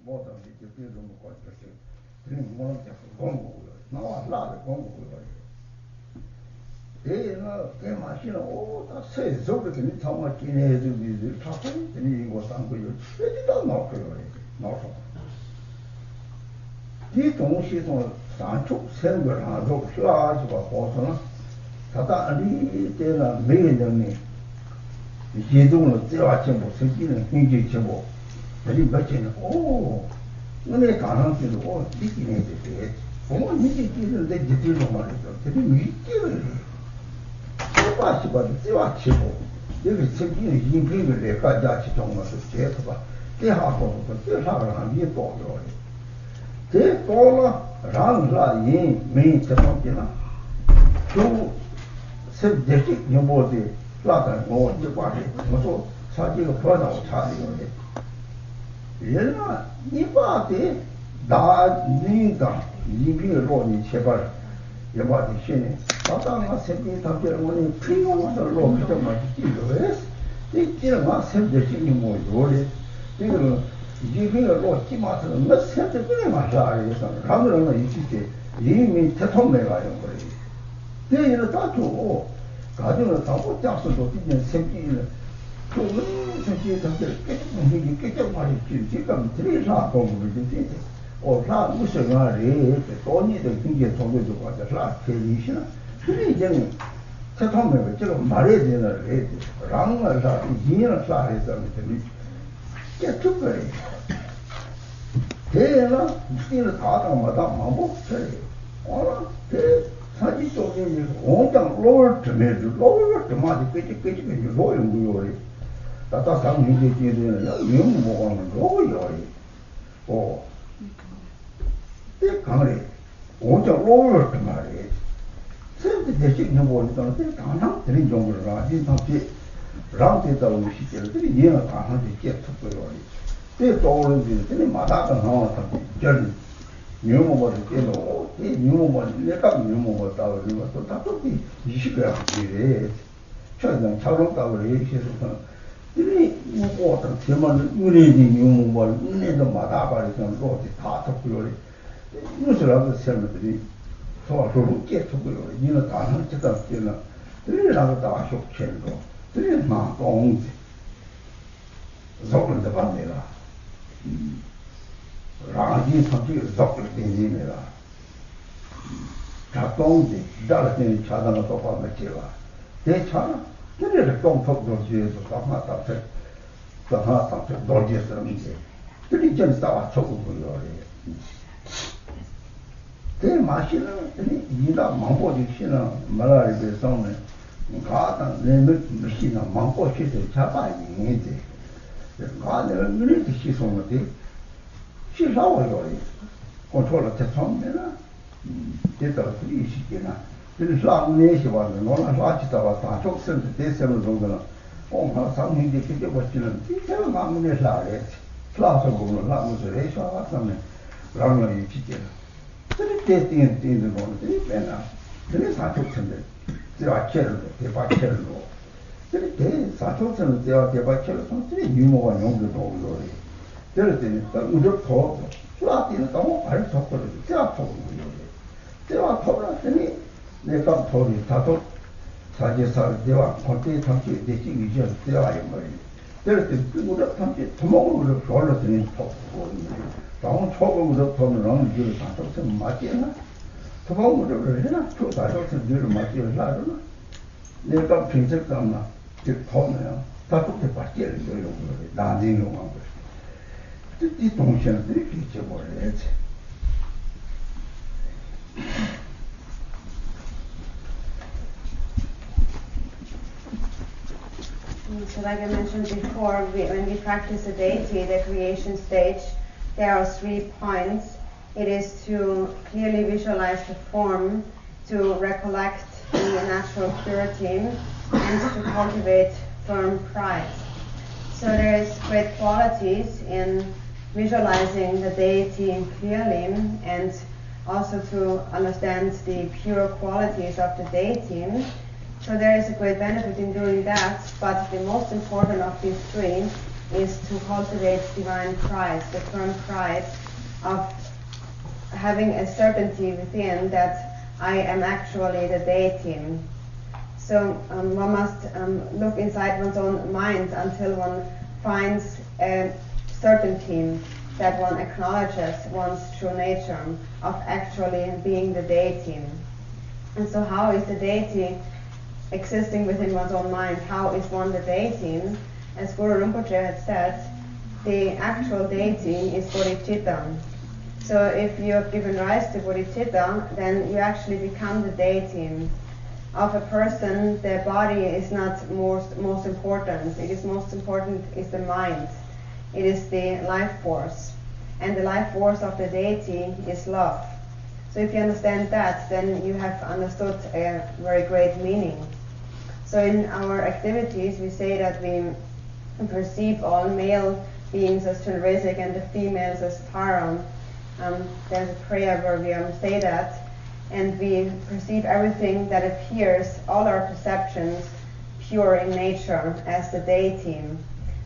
more than the people who got the drink one of the Congo. Now I love the Congo. They came machine, oh, that says so that any time I can hear the talking, and he was angry. They did not know. Not so. The Tongshi on Sancho, Senator, and Rock Charge about Boston. Tata Ali, they are made them. You don't know, Chimbo, Siki, and Hingy Chimbo. Very much in, oh, when they can't do all digging at the edge. For one meeting, they did not want to meet you. So much about the Chimbo. They were simply in people, they got Dutch Thomas of Jethaba. They have a year for it. They follow around lying, main Tamokina. Two subjective, no more the Latin or the body. So, such a brother of Charlie on it. 이바데 다 니가 니비로 제발 여바디 신에 바다가 세계 답변원이 필요한 로그도 맞지요. 이제는 막 세대적인 뭐 요리 이거는 니비로 기마서 몇 세대들이 맞아요. 라면은 이제 이미 대통령이가요 거예요. 대의를 다투고 가정을 다 못 잡서도 이제 생기는 Sometimes Tata sang hindi kiri ya yung mo ang logo yoi o te kangre o ja logo tamare sempre desi no bo ni tan te kana te jong ra ji ta ti rang te ta u shi ke te ni na ta ha ji ke tu ko yoi te to lo ji te ni ma ta ka ha ta ji jan ni mo bo ke no te ni mo bo le ka ni mo bo ta ri ma to ta to ti ji ga ji re cha na cha lo ta ri shi su 이리 뭐든 대만 우리는 용뭐 우리도 마다바리선 로지 다 듣고요. 무슨라도 세면들이 소소로 깨트고요. 이는 다는 뜻다 때는 들이라고 다 쇼체로 들이만 동지 속을 잡아내라. 라지 상태 속을 내내라. 다 동지 달아지는 차단을 똑바로 met제와. 대차는 그래서 동폭도 지에서 다마다서 다마다서 돌지스러운데 그리 좀 싸워 쳐고요. 그 마시는 이다 망보지 신은 말아야 돼서는 가다 내면 신은 망보시도 잡아야 되는데 가는 눈이 시송한테 시사워요. 컨트롤을 대처하면 됐다 그리 시기나 그래서 아무리 시와는 너나 사치다가 다 족선도 대세로 정도는 엄마 상행이 되게 버티는 이제는 마음에 살아야 클라스 보면 라무서 해서 왔다면 라면이 지게 그때 띵띵도 거는 되나 그래 사족선데 제가 체를 대바체로 그때 사족선을 제가 대바체로 선들이 유모가 용도도 오고 그럴 때는 우리 더 플라티는 너무 발 섞어서 제가 보고 제가 보라더니 내가 돌이 다도 사제사 대와 건대 탐지 대지 위전 대와의 머리 그럴 때 그거를 탐지 도목으로 돌려드는 법 다음 초봉으로 보면 이제 사족선 맞지나 도목으로 해나 또 사족선 뒤로 맞지나 내가 평생담나 그 보면 다toutes parties de 나중에 오는 거 이 동시에들이 비춰버려야지 So like I mentioned before, when we practice the deity, the creation stage, there are 3 points. It is to clearly visualize the form, to recollect the natural purity, and to cultivate firm pride. So there is great qualities in visualizing the deity clearly and also to understand the pure qualities of the deity. So there is a great benefit in doing that, but the most important of these 3 is to cultivate divine pride, the firm pride of having a certainty within that I am actually the deity. So one must look inside one's own mind until one finds a certainty that one acknowledges one's true nature of actually being the deity. And so how is the deity existing within one's own mind? How is one the deity? As Guru Rinpoche had said, the actual deity is bodhicitta. So if you have given rise to bodhicitta, then you actually become the deity. Of a person, their body is not most important. It is most important is the mind. It is the life force. And the life force of the deity is love. So if you understand that, then you have understood a very great meaning. So in our activities, we say that we perceive all male beings as Chandresic and the females as Taram. There's a prayer where we say that. And we perceive everything that appears, all our perceptions, pure in nature as the deity.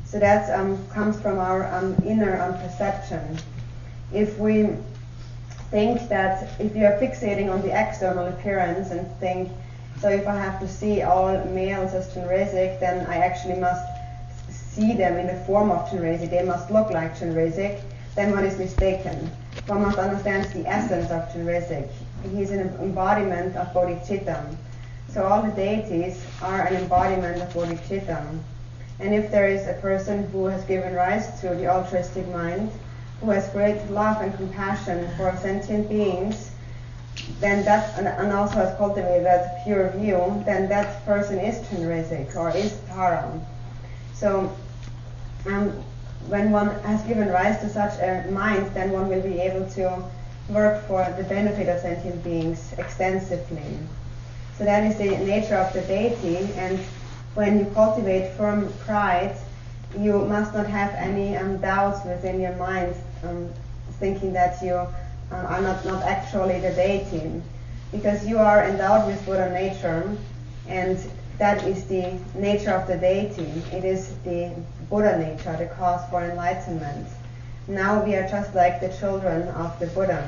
So that comes from our inner perception. If we think that, if you are fixating on the external appearance and think, so if I have to see all males as Chandresic, then I actually must see them in the form of Chandresic, they must look like Chandresic, then one is mistaken. One must understand the essence of Chandresic. He is an embodiment of bodhicitta. So all the deities are an embodiment of bodhicitta. And if there is a person who has given rise to the altruistic mind, who has great love and compassion for sentient beings, then that, and also has cultivated that pure view, then that person is Chandresic or is Taram. So when one has given rise to such a mind, then one will be able to work for the benefit of sentient beings extensively. So that is the nature of the deity, and when you cultivate firm pride, you must not have any doubts within your mind, thinking that you are not actually the deity, because you are endowed with Buddha nature, and that is the nature of the deity. It is the Buddha nature, the cause for enlightenment. Now we are just like the children of the Buddha.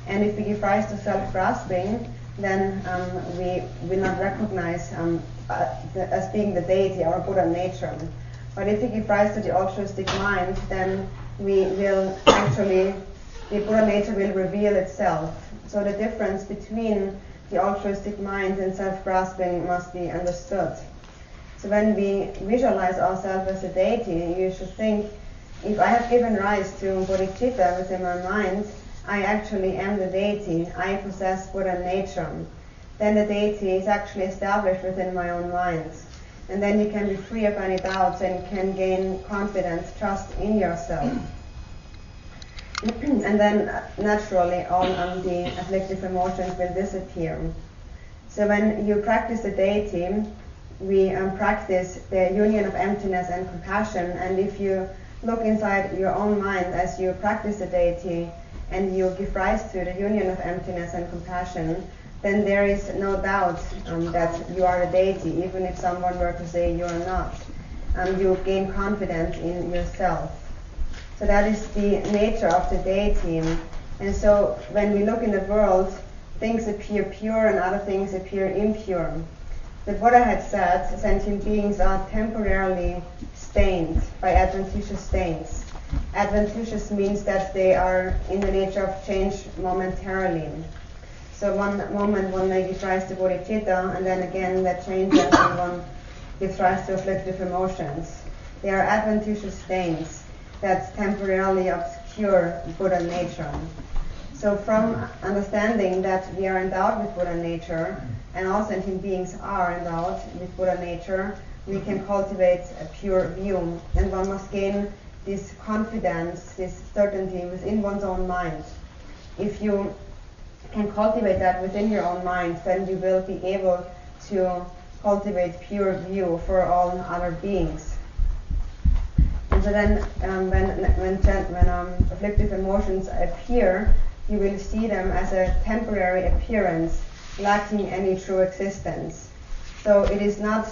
And if we give rise to self-grasping, then we will not recognize as being the deity, our Buddha nature. But if we give rise to the altruistic mind, then we will actually, the Buddha nature will reveal itself. So the difference between the altruistic mind and self-grasping must be understood. So when we visualize ourselves as a deity, you should think, if I have given rise to bodhicitta within my mind, I actually am the deity, I possess Buddha nature. Then the deity is actually established within my own mind. And then you can be free of any doubts and can gain confidence, trust in yourself. And then naturally all the afflictive emotions will disappear. So when you practice the deity, we practice the union of emptiness and compassion, and if you look inside your own mind as you practice the deity and you give rise to the union of emptiness and compassion, then there is no doubt that you are the deity, even if someone were to say you are not. You gain confidence in yourself. So that is the nature of the deity. And so when we look in the world, things appear pure and other things appear impure. The Buddha had said sentient beings are temporarily stained by adventitious stains. Adventitious means that they are in the nature of change momentarily. So one moment one may give rise to bodhicitta, and then again that changes and one gives rise to afflictive emotions. They are adventitious stains that temporarily obscure Buddha nature. So from understanding that we are endowed with Buddha nature, and all sentient beings are endowed with Buddha nature, we can cultivate a pure view, and one must gain this confidence, this certainty within one's own mind. If you can cultivate that within your own mind, then you will be able to cultivate pure view for all other beings. And so then when afflictive emotions appear, you will see them as a temporary appearance, lacking any true existence. So it is not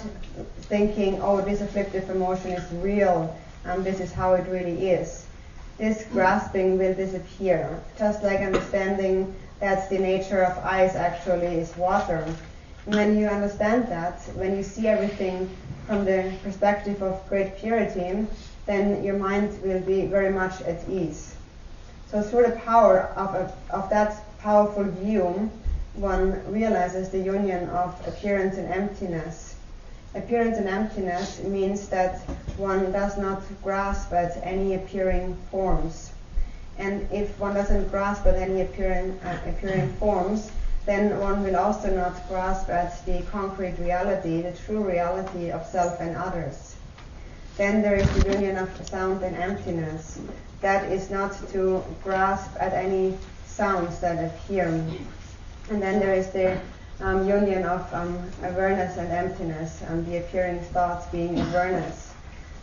thinking, oh, this afflictive emotion is real this is how it really is. This grasping will disappear, just like understanding that the nature of ice actually is water. And when you understand that, when you see everything from the perspective of great purity, then your mind will be very much at ease. So through the power of that powerful view, one realizes the union of appearance and emptiness. Appearance and emptiness means that one does not grasp at any appearing forms. And if one doesn't grasp at any appearing forms, then one will also not grasp at the concrete reality, the true reality of self and others. Then there is the union of sound and emptiness. That is not to grasp at any sounds that appear. And then there is the union of awareness and emptiness, the appearing thoughts being awareness.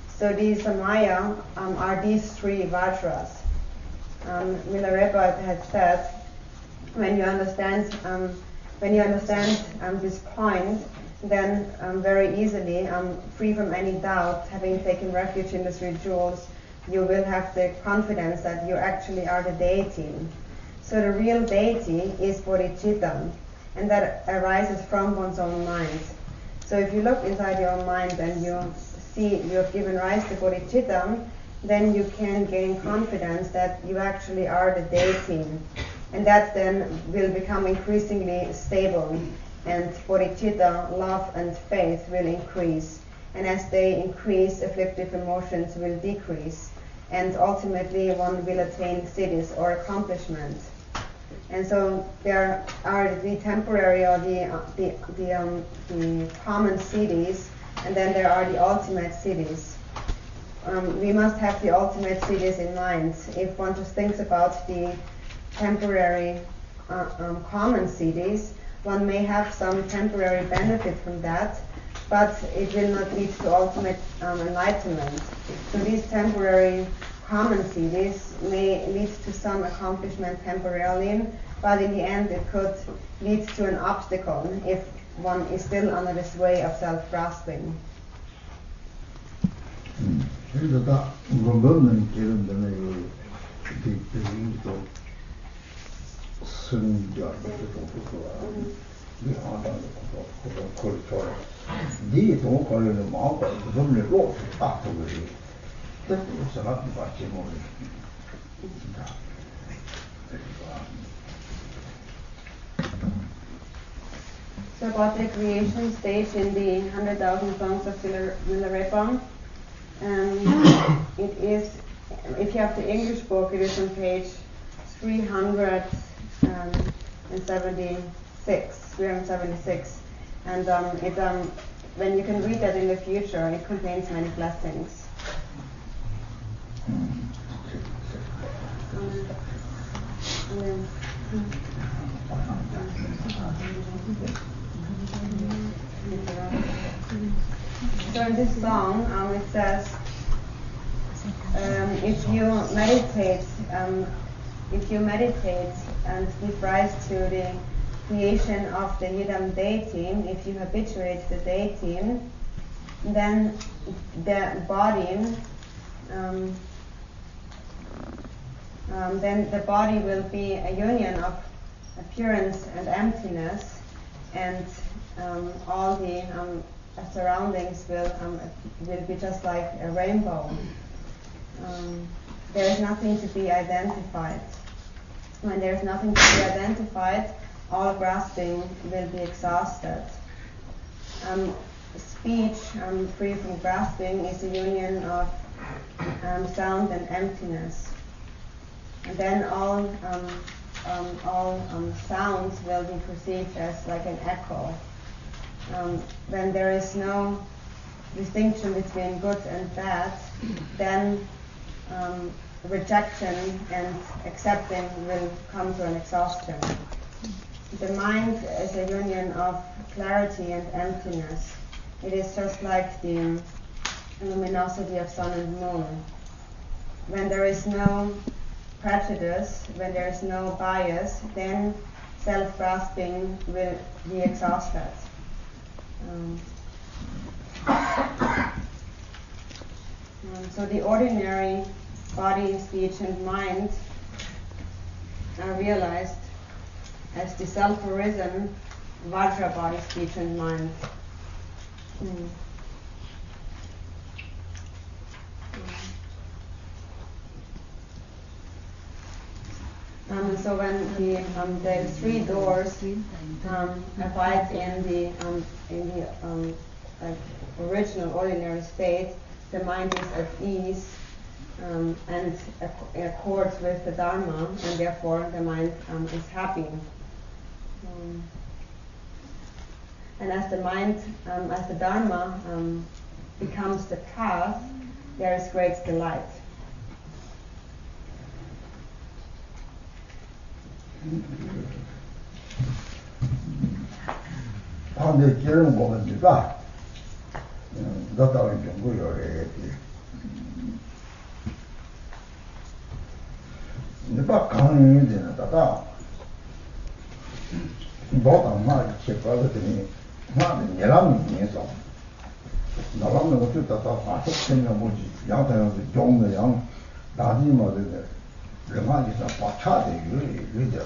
So these Maya are these three Vajras. Milarepa had said, when you understand this point, then very easily, free from any doubt, having taken refuge in the three jewels, you will have the confidence that you actually are the deity. So the real deity is bodhicitta, and that arises from one's own mind. So if you look inside your own mind and you see you have given rise to bodhicitta, then you can gain confidence that you actually are the deity. And that then will become increasingly stable, and bodhicitta, love and faith will increase. And as they increase, afflictive emotions will decrease, and ultimately one will attain siddhis or accomplishment. And so there are the temporary or the common siddhis, and then there are the ultimate siddhis. We must have the ultimate siddhis in mind. If one just thinks about the temporary common siddhis, one may have some temporary benefit from that, but it will not lead to ultimate enlightenment. So these temporary common siddhis may lead to some accomplishment temporarily, but in the end it could lead to an obstacle if one is still under this way of self-grasping. So about the creation stage in the 100,000 songs of Milarepa, it is, if you have the English book, it is on page 376, and when you can read that in the future, it contains many blessings. So in this song, it says, if you meditate and give rise to the creation of the Yidam deity, if you habituate the deity, then the body will be a union of appearance and emptiness, and all the surroundings will be just like a rainbow. There is nothing to be identified. When there is nothing to be identified, all grasping will be exhausted. Speech, free from grasping, is a union of sound and emptiness. And then all sounds will be perceived as like an echo. When there is no distinction between good and bad, then rejection and accepting will come to an exhaustion. The mind is a union of clarity and emptiness. It is just like the luminosity of sun and moon. When there is no prejudice, when there is no bias, then self-grasping will be So the ordinary body, speech, and mind are realized as the self-arisen Vajra body, speech, and mind. So when the three doors abide in the original ordinary state, the mind is at ease and accords with the Dharma, and therefore the mind is happy. And as the mind, as the Dharma becomes the path, there is great delight. 다음에 기름 먹으니까 너다운 정도요. 내가 강의에 되는다가 너다 말 제거하더니 나는 예람이면서 나라는 것도 다 화석되면 뭐지 양다양도 종의 양 나지마들 르마지서 바차대 유리들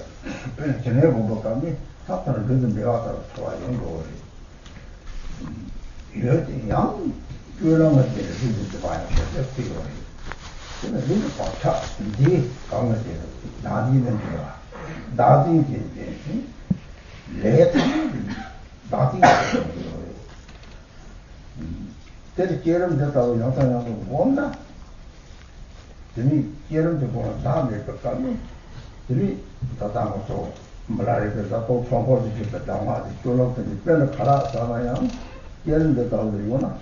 그냥 전해본 것 같니 사탄을 그든 내가 따라 좋아하는 거를 이렇게 양 그런 것들을 이제 봐야 되겠어요. 근데 이거 바차 이제 강의 때는 나지는 거야. 나지게 이제 레트 나지게 때리 깨름 됐다고 영상하고 뭔가 저기 깨름 되고 다음에 또 가면 저기 다다고서 말하려서 또 총포지 집에 담아지 졸업들이 빼는 가라 사나야 깨름 됐다고 그러구나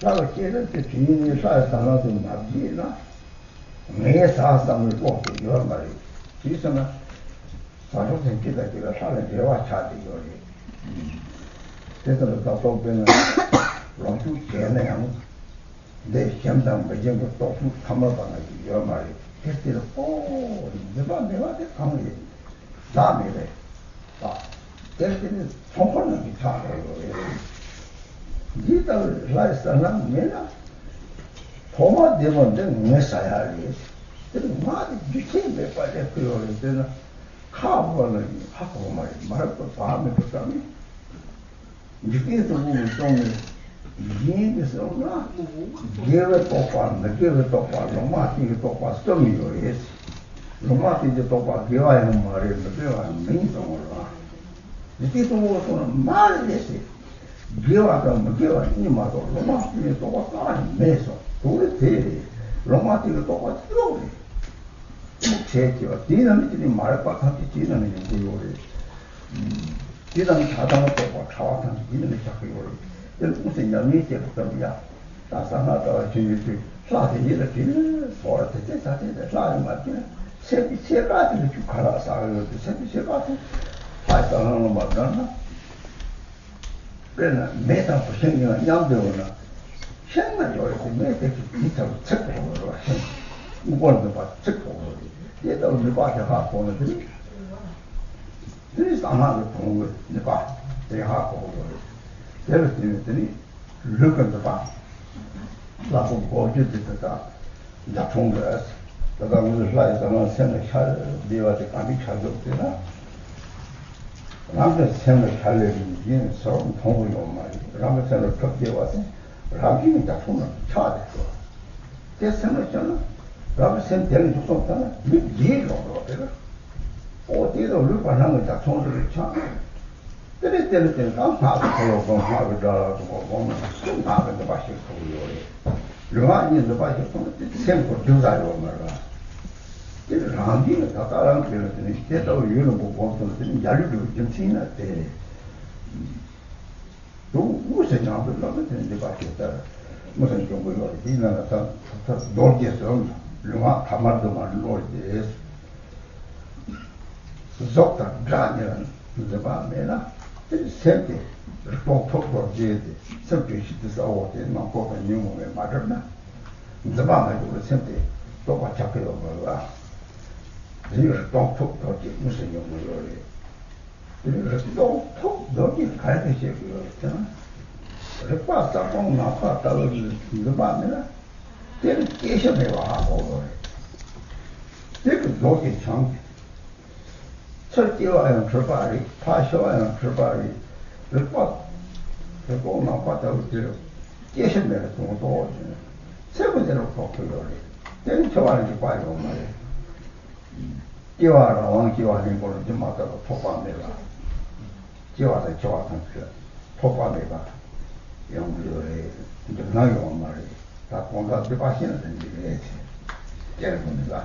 나가 깨름 때 주인이 사회상에서 나지나 내 사상을 꼭 이런 말이 지서는 사실 생기다 제가 살을 대화 차대요 그래서 또 빼는 롱주 개내양 내 현장 매정도 또 담아봐가 여러 마리 그때는 내가 강의 다음에 그때는 총선은 기타를 니들 라이스는 내가 도마 되는데 내 사야리 그리고 말이 주체에 빠져 그러는 데는 카브를 하고 말할 거 다음에 그다음에 이게도 보면 좀 이게서 나 게르 똑바 로마티 똑바 스토미요 로마티 이제 똑바 게와는 말이에요 게와 민송으로 이게도 뭐는 말이지 게와가 게와 이마도 로마티 똑바 까는 메서 도대체 로마티 똑바 들어오래 제기와 디나미들이 말할 것 같이 디나미는 요래 디나미 자당을 똑바 차와탄 디나미 자꾸 요래 무슨 영이 때부터야 다산하다 지지 사대기를 길 소라테 자체에 사는 맞지 세 가지를 쭉 갈아서 세 가지 하여튼 맞잖아 그러나 매다 부생이나 양대오나 생만 요렇게 매대 기타로 책고 그러고 무거운데 봐 책고 얘도 우리 바에 하고 오는데 그래서 아마도 통을 이제 봐 내가 하고 그래서 때문에 르건도 봐 라고 보여주다가 이제 통과했어 내가 오늘 라이서는 생을 잘 비와서 감이 잘 잡잖아 남자 생을 잘 내리는 서로 통을 온 말이야 남자 생을 걷게 와서 라기는 다 손을 쳐야 됐어 그 생을 잖아 라고 생 되는 적도 없잖아 이게 정도로 어디도 르건하는 다 손을 쳐 때는 강파도 공하고 저라고 보면 좀 나가는 맛이 있고요. 르마니는 맛이 좀 생고 주자요 말아. 이 라기는 다 다른 데는 때도 이런 거 보면 야류도 좀 지나대. 또 무슨 장도 나는데 맛이 있다. 무슨 좀 뭐요. 이나가 다 놀게서 르마 가만도 말 놀게. 속다 가니는 이제 밤에나 sempre 톡톡 지지 sempre 시트서 오게 막고 뉴모에 맞았나 자바가 이거 sempre 또 잡혀요 뭐가 이거 톡톡 지 무슨 용어요 이거 톡톡 너기 가야되지 그거 있잖아 그래서 싸고 나파 따로 이거 봐면 Then 계셔내와 하고 되게 높게 참 철기와요 출발이 파쇼와요 출발이 그거 나빠다고 들어 계셔내는 것도 세 번째로 바꾸려고 then 저와는 과요 말이야 기와라 왕기와는 거를 좀 맞다고 토과내라 기와다 저와는 그 토과내라 영구에 이제 나요 말이야 다 뭔가 대바시는 게 깨는 겁니다.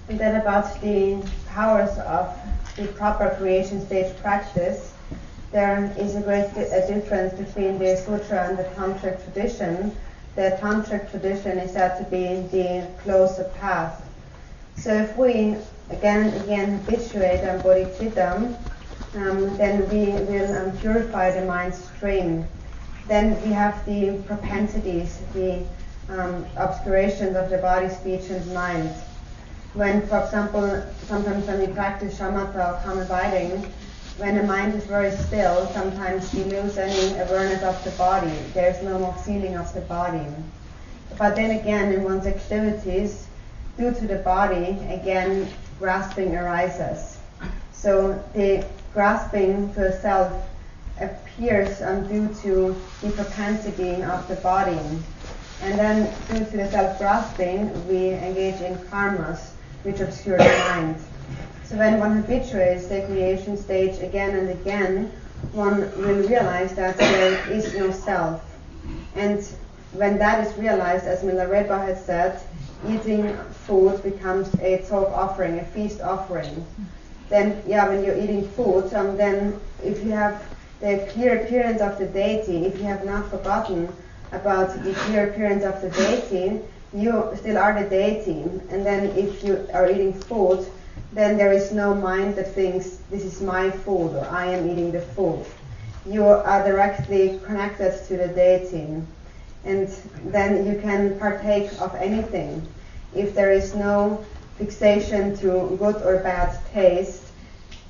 And then about the powers of the proper creation stage practice, there is a great difference between the sutra and the tantric tradition. The tantric tradition is said to be the closer path. So if we again habituate on bodhicitta, then we will purify the mind stream. Then we have the propensities, the obscurations of the body, speech, and mind. When, for example, sometimes when we practice shamatha or calm abiding, when the mind is very still, sometimes we lose any awareness of the body. There's no more feeling of the body. But then again, in one's activities, due to the body, again, grasping arises. So the grasping to the self appears due to the propensity of the body. And then due to the self-grasping, we engage in karmas, which obscure the mind. So when one habituates the creation stage again and again, one will realize that there is no self. And when that is realized, as Milarepa has said, eating food becomes a talk offering, a feast offering. Then, when you're eating food, then if you have the clear appearance of the deity, if you have not forgotten about the clear appearance of the deity, you still are the deity. And then if you are eating food, then there is no mind that thinks this is my food or I am eating the food. You are directly connected to the deity. And then you can partake of anything. If there is no fixation to good or bad taste,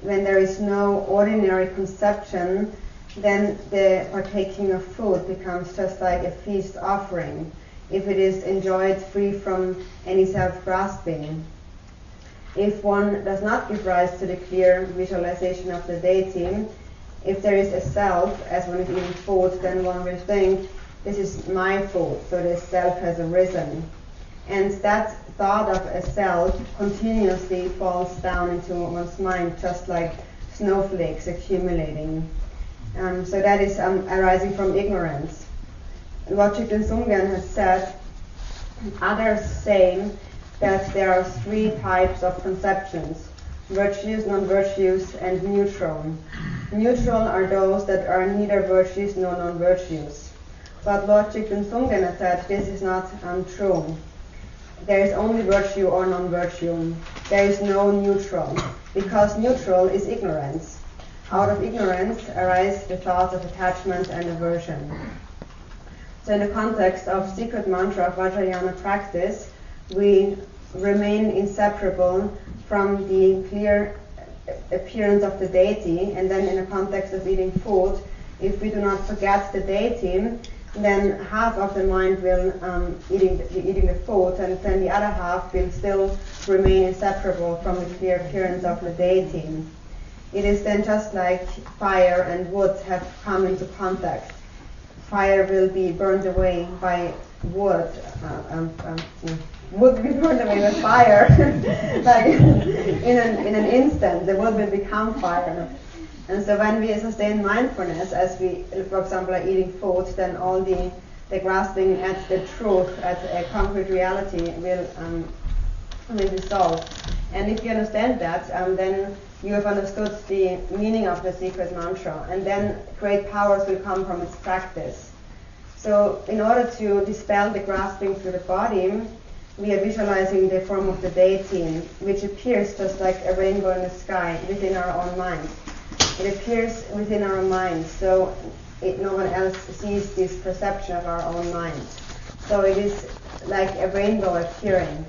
when there is no ordinary conception, then the partaking of food becomes just like a feast offering, if it is enjoyed free from any self-grasping. If one does not give rise to the clear visualization of the deity, if there is a self, as one is eating food, then one will think, this is my food, so this self has arisen. And that thought of a self continuously falls down into one's mind, just like snowflakes accumulating. So that is arising from ignorance. What Chicken Sungyan has said, others say that there are three types of conceptions: virtues, non-virtues, and neutral. Neutral are those that are neither virtues nor non-virtues. But Lord Chicken Sungyan has said this is not true. There is only virtue or non-virtue. There is no neutral, because neutral is ignorance. Out of ignorance arise the thoughts of attachment and aversion. So in the context of secret mantra of Vajrayana practice, we remain inseparable from the clear appearance of the deity, and then in the context of eating food, if we do not forget the deity, then half of the mind will eating the food, and then the other half will still remain inseparable from the clear appearance of the deity. It is then just like fire and wood have come into contact. Fire will be burned away by wood. Wood will be burned away by fire. Like in an instant, the wood will become fire. And so when we sustain mindfulness, as we, for example, are eating food, then all the grasping at the truth, at a concrete reality will dissolve. And if you understand that, then you have understood the meaning of the secret mantra, and then great powers will come from its practice. So in order to dispel the grasping through the body, we are visualizing the form of the deity, which appears just like a rainbow in the sky within our own mind. It appears within our mind, so no one else sees this perception of our own mind. So it is like a rainbow appearing.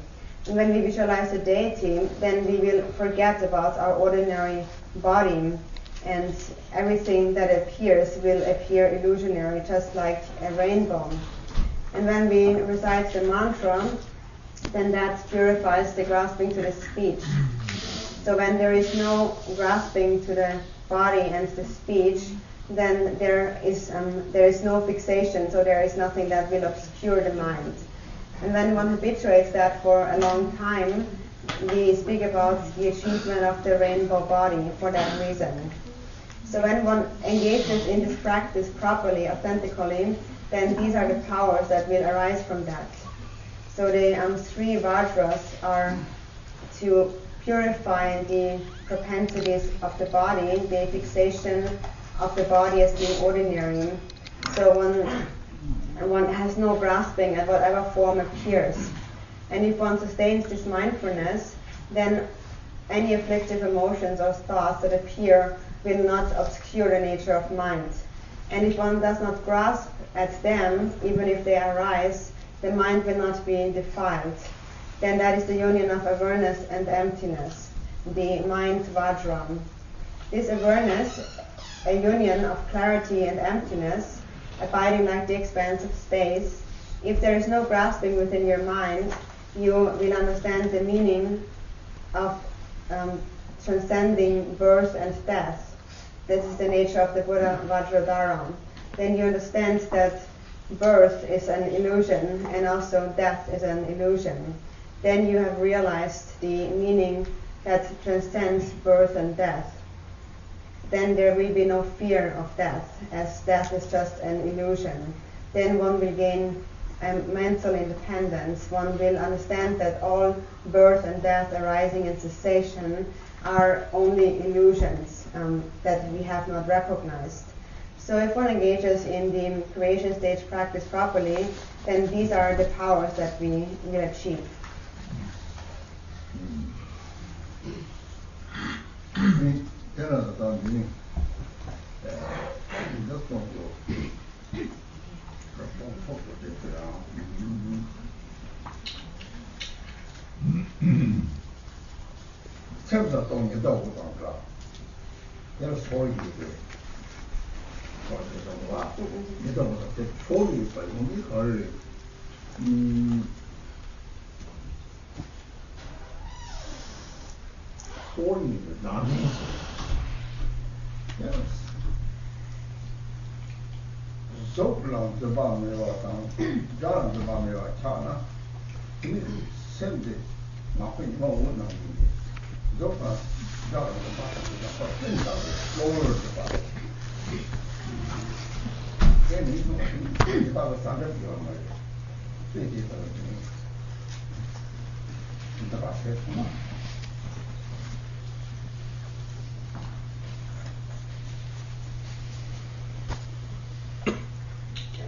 And when we visualize the deity, then we will forget about our ordinary body, and everything that appears will appear illusionary, just like a rainbow. And when we recite the mantra, then that purifies the grasping to the speech. So when there is no grasping to the body and the speech, then there is no fixation, so there is nothing that will obscure the mind. And when one habituates that for a long time, we speak about the achievement of the rainbow body for that reason. So when one engages in this practice properly, authentically, then these are the powers that will arise from that. So the three vajras are to purify the propensities of the body, the fixation of the body as being ordinary. So one has no grasping at whatever form appears. And if one sustains this mindfulness, then any afflictive emotions or thoughts that appear will not obscure the nature of mind. And if one does not grasp at them, even if they arise, the mind will not be defiled. Then that is the union of awareness and emptiness, the mind vajra. This awareness, a union of clarity and emptiness, abiding like the expanse of space, if there is no grasping within your mind, you will understand the meaning of transcending birth and death. This is the nature of the Buddha Vajradhara. Then you understand that birth is an illusion and also death is an illusion. Then you have realized the meaning that transcends birth and death. Then there will be no fear of death, as death is just an illusion. Then one will gain mental independence. One will understand that all birth and death arising and cessation are only illusions that we have not recognized. So if one engages in the creation stage practice properly, then these are the powers that we will achieve.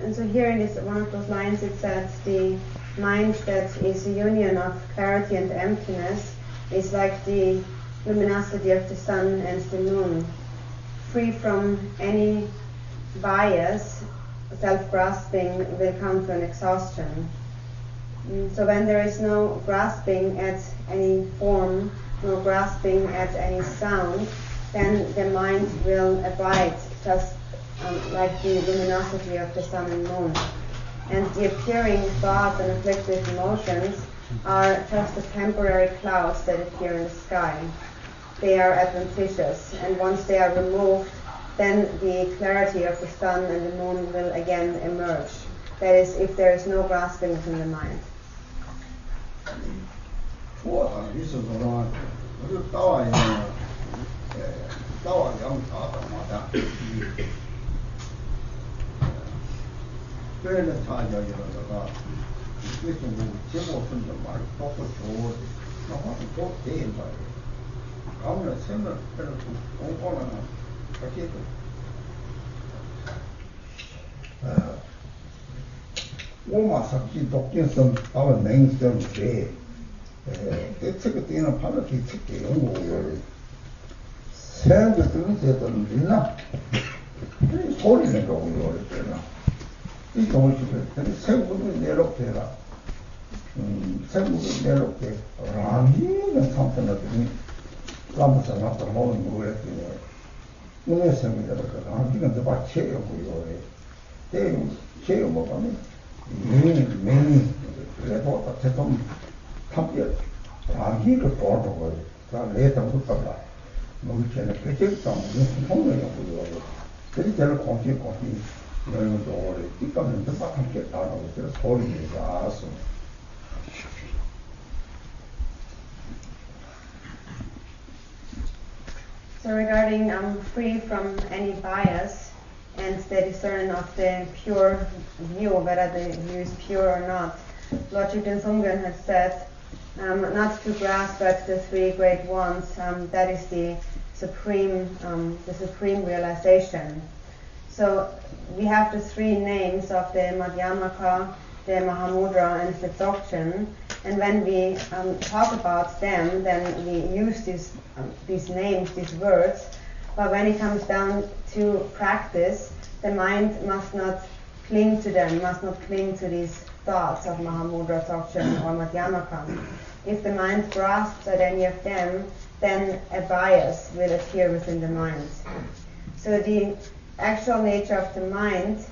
And so here in this one of those lines it says the mind that is a union of clarity and emptiness is like the luminosity of the sun and the moon, free from any bias. Self-grasping will come to an exhaustion. So when there is no grasping at any form, no grasping at any sound, then the mind will abide just like the luminosity of the sun and moon. And the appearing thoughts and afflictive emotions are just the temporary clouds that appear in the sky. They are adventitious, and once they are removed, then the clarity of the sun and the moon will again emerge. That is, if there is no grasping within the mind. 오늘 생각해보니까 지금 더 체육고요. 체육 먹으면 매일 그래도 대통 함께 자기를 도와주고 다 내다 못하다. 뭐 이제는 그때부터 무슨 통로였고요. 그게 제일 공기 이런 거 오래 띠까면 더 함께 따라오고 그래서 소리가 알았어. So regarding free from any bias and the discernment of the pure view, whether the view is pure or not, Lord Chieftain Songren has said not to grasp at the three great ones, that is the supreme realization. So we have the three names of the Madhyamaka, the Mahamudra and the Dzogchen, and when we talk about them, then we use these names, these words, but when it comes down to practice, the mind must not cling to them, must not cling to these thoughts of Mahamudra, Dzogchen or Madhyamaka. If the mind grasps at any of them, then a bias will appear within the mind. So the actual nature of the mind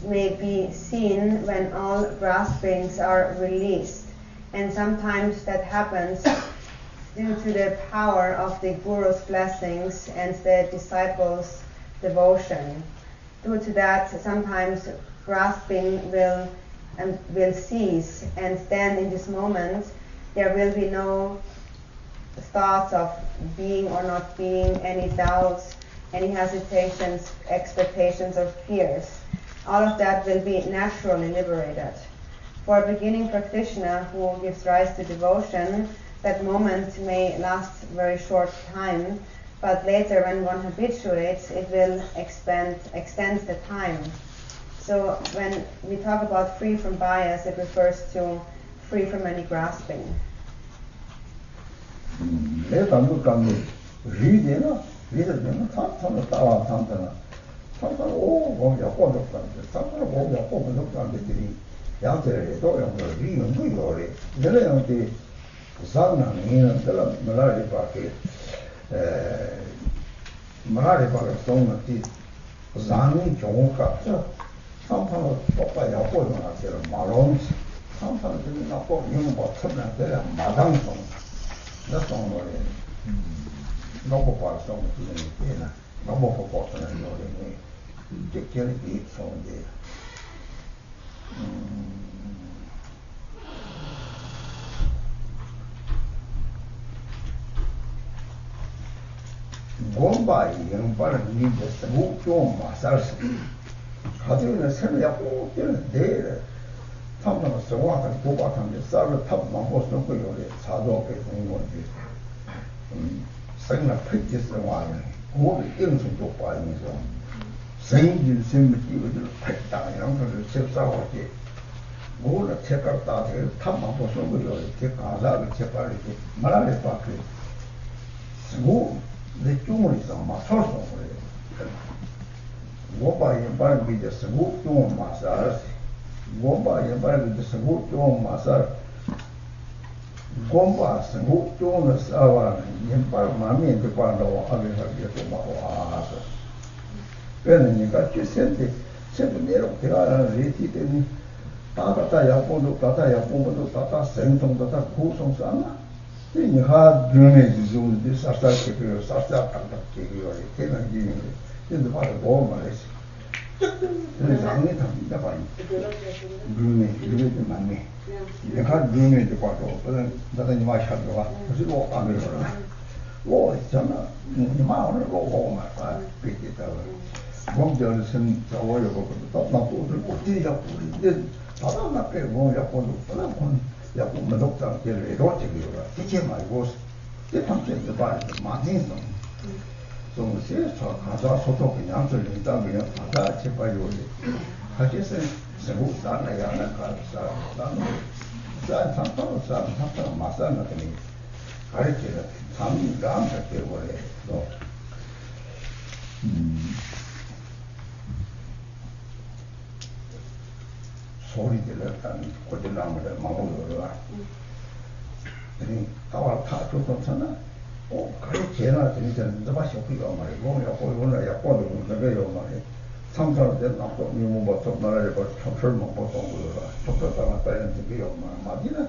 may be seen when all graspings are released, and sometimes that happens due to the power of the Guru's blessings and the disciples' devotion. Due to that, sometimes grasping will cease, and then in this moment there will be no thoughts of being or not being, any doubts, any hesitations, expectations or fears. All of that will be naturally liberated. For a beginning practitioner who gives rise to devotion, that moment may last very short time, but later when one habituates, it will extend the time. So when we talk about free from bias, it refers to free from any grasping. Gomba yang paling ni sebut cuma masal sih. Kadang-kadang saya aku dia deh, tamam semua kan buat kan dia selalu tak mampu semua有的操作给中国的，生了配置semua ni，我的英雄就把你说，生意生不起，我就配大洋就是接啥话的，我的车个大车，他mampu semua有的，这干啥的车把的，马拉的把的，我。내 중을 있어 맞춰서 그래. 뭐바에 바르게 돼서 좀 마사지. 뭐바에 바르게 돼서 좀 마사지. 곰바 생고 좀을 싸와는 연발 마음에 들어가고 하게 하게 좀 와서. 그러니까 주센데 세분대로 대화를 리티더니 다다 야본도 다다 생통도 다 구성수 않나? 이 하 드네 지존데 사사케 그 사사 딱딱게 요리 테나기 근데 바로 뭐 말했지 그 장에 담다 봐요 드네 맞네 내가 드네도 봐도 그런 나도 마 샤도 봐 그래서 뭐 아무리 그러나 뭐 있잖아 이 마음을 보고 말아 비기다 뭔들 선 저거를 보고 또 나도 어디 잡고 이제 바다 앞에 뭐 잡고 그러나 야구 먹다 걔를 이렇게요. 이게 말고 이 탐색도 봐야 많이 좀 세서 가자 소통 그냥 들린다 그냥 바다 제발요. 하겠어. 세고 살아야 하는 가서 나는 산 상태로 마사나 되니 가르치는 삼감 같게 원래 또 소리 들었다는 고질나무를 마음으로 와. 이 가와 타 줬잖아. 가르치나 진짜 너무 쇼크가 말이야. 뭐 오늘 약과도 그래요 말이야. 상상된 나도 뭐 나라에 뭐 총설만 보통 거라. 총설다가 따는 게요 말. 맞이나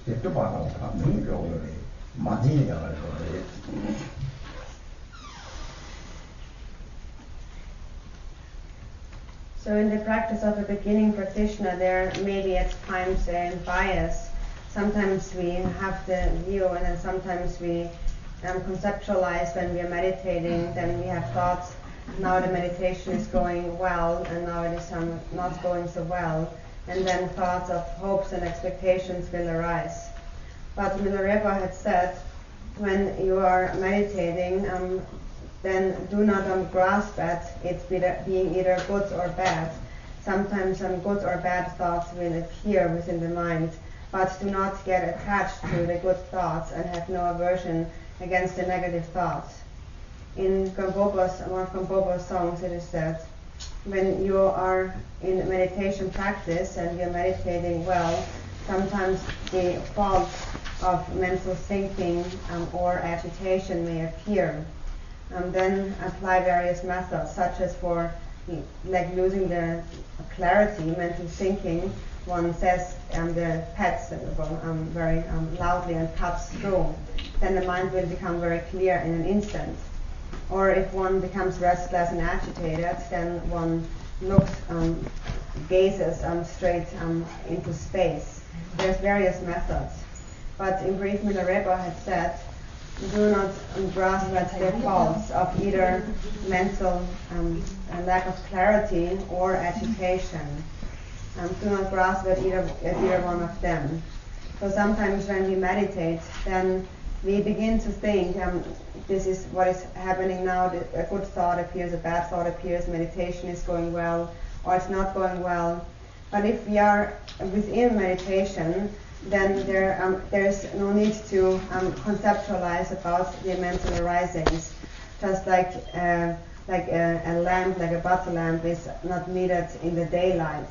이제 또 봐라. 감정이라고 그래. 맞이야 그래. So in the practice of a beginning practitioner, there may be at times a bias. Sometimes we have the view, and then sometimes we conceptualize when we are meditating. Then we have thoughts. Now the meditation is going well, and now it is not going so well. And then thoughts of hopes and expectations will arise. But Milarepa had said, when you are meditating, then do not grasp at it being either good or bad. Sometimes some good or bad thoughts will appear within the mind, but do not get attached to the good thoughts and have no aversion against the negative thoughts. In one of Gampopa's songs it is said, when you are in meditation practice and you're meditating well, sometimes the faults of mental thinking or agitation may appear. Then apply various methods, such as for like losing the clarity, mental thinking. One says the pets very loudly and cuts through. Then the mind will become very clear in an instant. Or if one becomes restless and agitated, then one looks, gazes straight into space. There's various methods. But in brief, Milarepa had said, do not grasp at the faults of either mental lack of clarity or agitation. Do not grasp at either one of them. So sometimes when we meditate, then we begin to think, this is what is happening now, a good thought appears, a bad thought appears, meditation is going well, or it's not going well. But if we are within meditation, then there's no need to conceptualize about the mental arisings. Just like a lamp, like a butter lamp, is not needed in the daylight.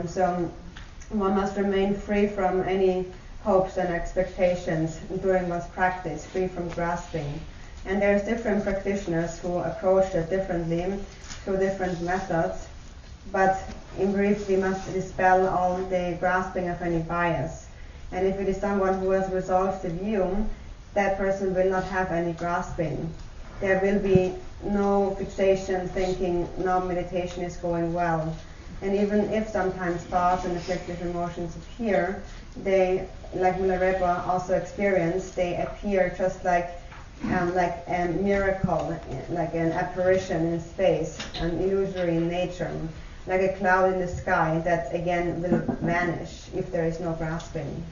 So one must remain free from any hopes and expectations during one's practice, free from grasping. And there's different practitioners who approach it differently through different methods. But in brief, we must dispel all the grasping of any bias. And if it is someone who has resolved the view, that person will not have any grasping. There will be no fixation thinking, no meditation is going well. And even if sometimes thoughts and afflictive emotions appear, they, like Milarepa also experienced, they appear just like a miracle, like an apparition in space, an illusory in nature, like a cloud in the sky that again will vanish if there is no grasping.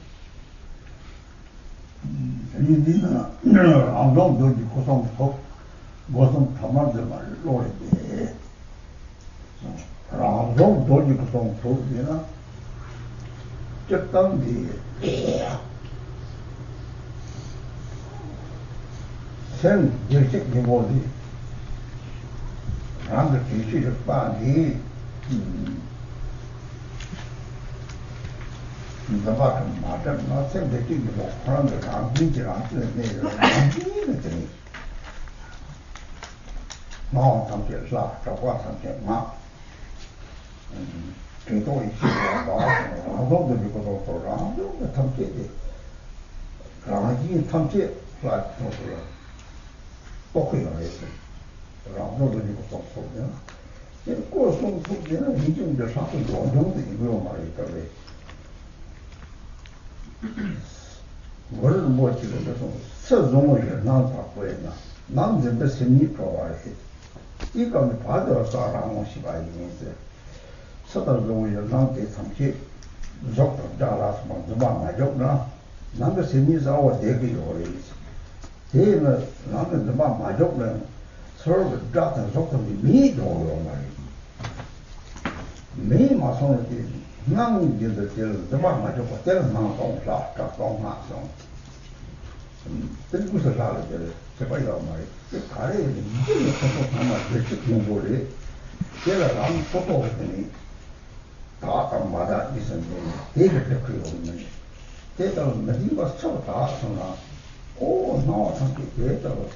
오, 나와 함께 대다고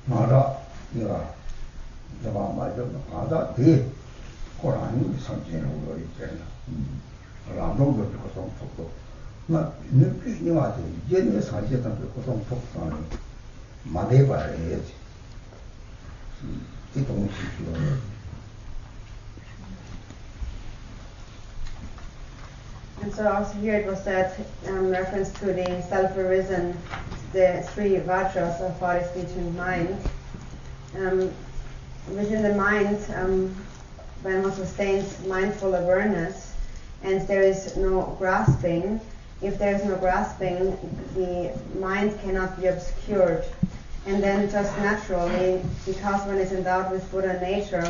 나라 내가 내가 말좀 가다 대 고라니 상징으로 거 있잖아. 라동도 고통 속도 나 느끼니 와도 이제는 사실상 그 고통 속도는 만해봐야지. 이 동시에 And so also here it was that reference to the self-arisen, the three vajras of body, speech and mind. Within the mind, when one sustains mindful awareness and there is no grasping, if there is no grasping, the mind cannot be obscured. And then just naturally, because one is endowed with Buddha nature,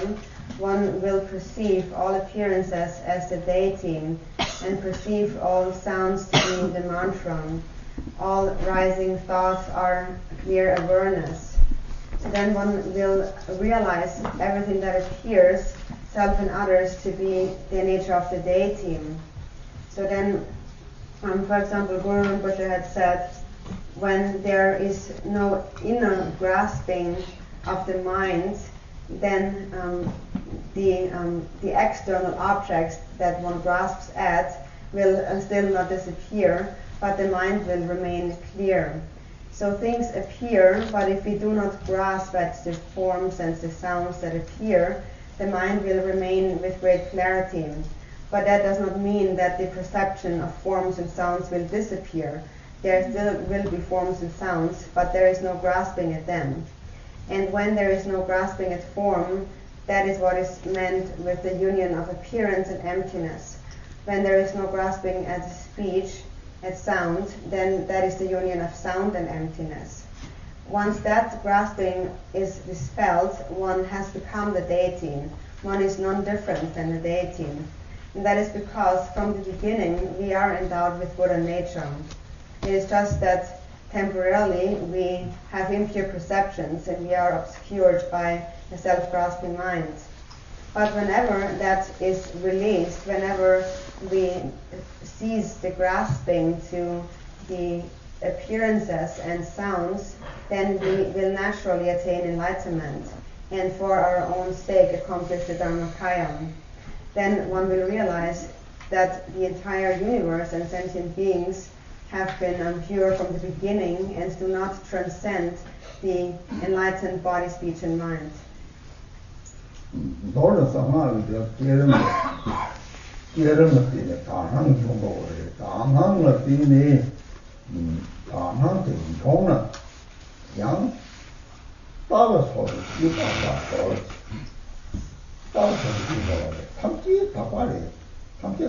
one will perceive all appearances as the deity and perceive all sounds to be the mantra. All rising thoughts are clear awareness. So then one will realize everything that appears, self and others, to be the nature of the deity. So then, for example, Guru Rinpoche had said, when there is no inner grasping of the mind, then the external objects that one grasps at will still not disappear, but the mind will remain clear. So things appear, but if we do not grasp at the forms and the sounds that appear, the mind will remain with great clarity. But that does not mean that the perception of forms and sounds will disappear. There still will be forms and sounds, but there is no grasping at them. And when there is no grasping at form, that is what is meant with the union of appearance and emptiness. When there is no grasping at speech, at sound, then that is the union of sound and emptiness. Once that grasping is dispelled, one has become the deity. One is non-different than the deity. And that is because from the beginning we are endowed with Buddha nature. It is just that temporarily we have impure perceptions and we are obscured by a self-grasping mind. But whenever that is released, whenever we cease the grasping to the appearances and sounds, then we will naturally attain enlightenment and for our own sake accomplish the Dharmakaya. Then one will realize that the entire universe and sentient beings have been pure from the beginning and do not transcend the enlightened body, speech, and mind. 너를 상하게 깨르면 되네. 다낭 정도로 다낭을 되네. 다낭한테 이동은 양 따라서 이따가 따라서 이거를 함께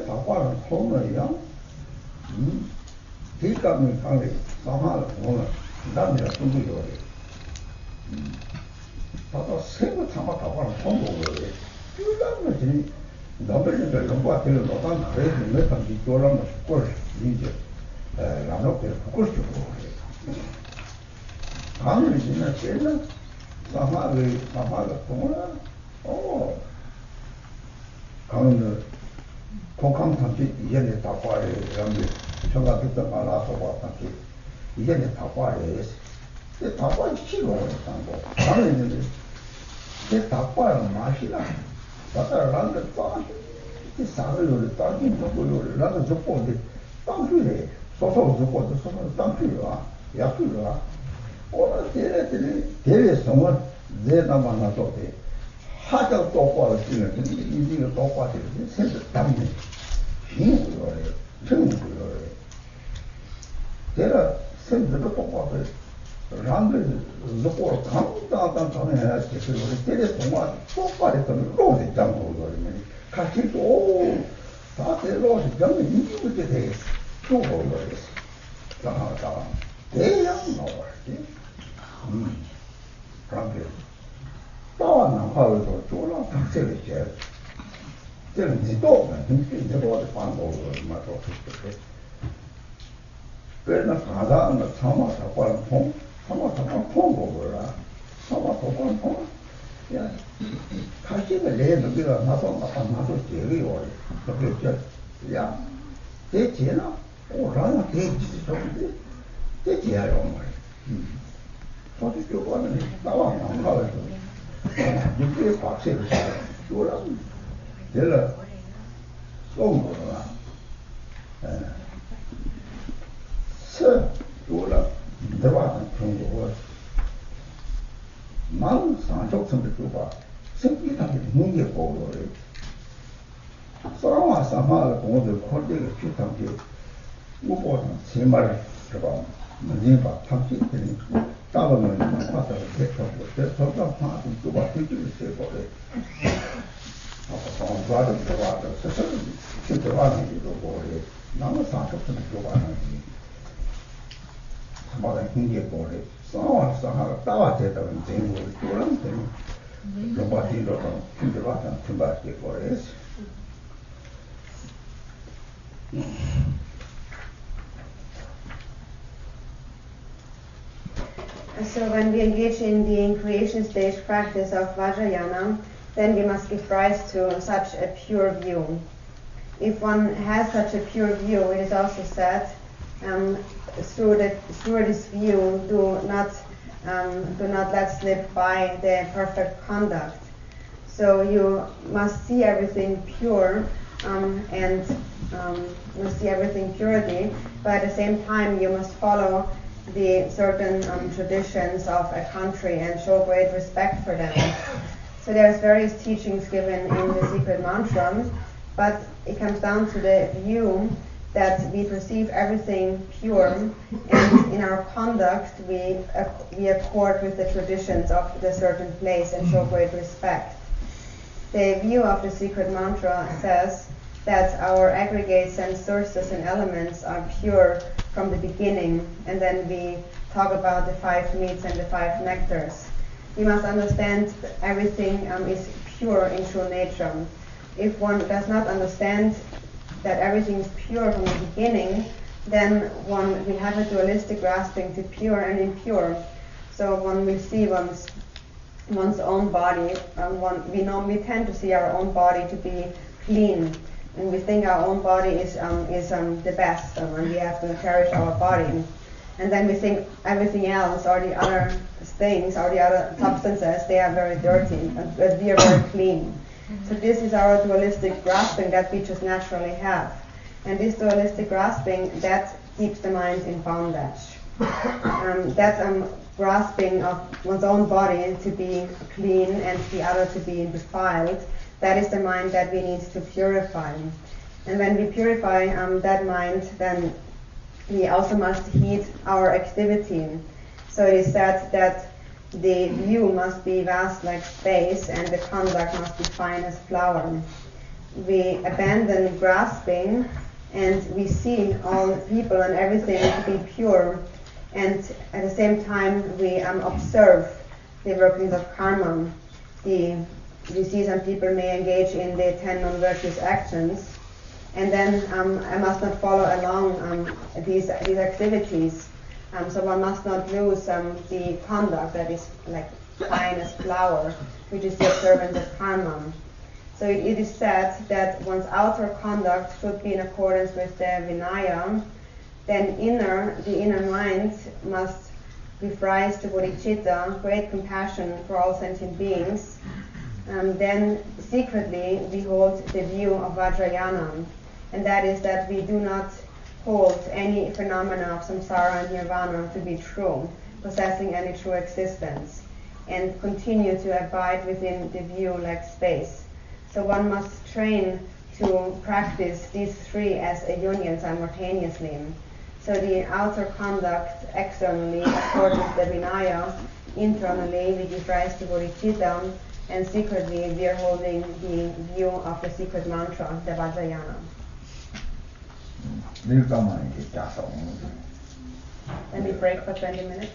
다발을 손을 양 대감이 강에 상하를 보는 남이라 숨기려고 다다 세고 참아 다발을 손보고 귤라면 지금 너블링을 넘어가 되는 노단 그래도 몇 단지 돌아면 꼴 이제 라노페 부끄럽고 강을 지나 제는 상하가 통하나 강은 공강탄지 이전에 다발에 이런데 생각했던 말 나서 봤단지 이전에 다발에 그 다발이 싫어요 거 강은 있는데 그 다발은 맛이나 다들 란데 빵 사를 땅이 먹고요 란데 접고인데 땅줄에 소소 접고도 소소 땅줄이야 약줄이야 오늘 대회성은 내가 만나서 하자 똑바로 뛰는 이게 똑바로 뛰는 센터 담네 힘으로 해 정으로 해 내가 센터도 똑바로 란데 놓고 강다단 해야지 그래서 대회 동안 똑바로 했던 로드 장고 그러면 같이 또다 대로서 장면 인지부터 되겠어 또 그러겠어 자 대양 나와야지 그런데 따와난 하루도 졸라 박세를 제 저는 이제 또 이제도 방법을 맞춰 줬을 그래서 가다는 사마사관 통 거라 사마사관 통 야, 가시가 내는 비가 나서 제일 오래 그렇게 야, 대체나 오라나 대지 좋은데 대체야요 말 소리 교관은 나와 안 가요. 이게 박세를 교랑 내가 쏘는 거라. 서 교랑 들어가는 경우가 만 상속선도 교가 생기하게 문제 보고 싸와 싸마 공들 콜데가 주탐게 무보는 세 마리 들어가 문제가 탐지들이 따라오는 과정을 계속하고 대통령 파악은 교가 되기를 세고래 과정 들어가서 스스로 들어가는 일도 보래 남은 상속선도 교가는 마다 hinge 보래 싸와 싸하가 따와 대다는 대목을 교랑 되는 로바티로도 힘들어하는 틈바게 보래 So when we engage in the creation stage practice of Vajrayana, then we must give rise to such a pure view. If one has such a pure view, it is also said, through this view, do not let slip by the perfect conduct. So you must see everything pure, and you must see everything purely, but at the same time you must follow the certain traditions of a country and show great respect for them. So there's various teachings given in the secret mantra, but it comes down to the view that we perceive everything pure, and in our conduct we accord with the traditions of the certain place and show great respect. The view of the secret mantra says that our aggregates and sources and elements are pure from the beginning, and then we talk about the 5 meats and the 5 nectars. We must understand everything is pure in true nature. If one does not understand that everything is pure from the beginning, then one will have a dualistic grasping to pure and impure. So one will see one's own body. We tend to see our own body to be clean, and we think our own body is the best, and we have to cherish our body. And then we think everything else, or the other things, or the other substances, they are very dirty, but we are very clean. So this is our dualistic grasping that we just naturally have. And this dualistic grasping, that keeps the mind in bondage. That grasping of one's own body to be clean and the other to be defiled, that is the mind that we need to purify. And when we purify that mind, then we also must heed our activity. So it is said that the view must be vast like space, and the conduct must be fine as flower. We abandon grasping, and we see all people and everything to be pure, and at the same time we observe the workings of karma. We see some people may engage in the 10 non-virtuous actions, and then I must not follow along these activities. So one must not lose the conduct that is like fine as flower, which is the observance of karma. So it is said that one's outer conduct should be in accordance with the Vinaya. Then the inner mind must give rise to bodhicitta, great compassion for all sentient beings. Then secretly we hold the view of Vajrayana, and that is that we do not hold any phenomena of samsara and nirvana to be true, possessing any true existence, and continue to abide within the view like space. So one must train to practice these 3 as a union simultaneously. So the outer conduct externally accords with the Vinaya, internally we give rise to bodhicitta, and secretly we are holding the view of the secret mantra, the Vajrayana. Let me break for 20 minutes.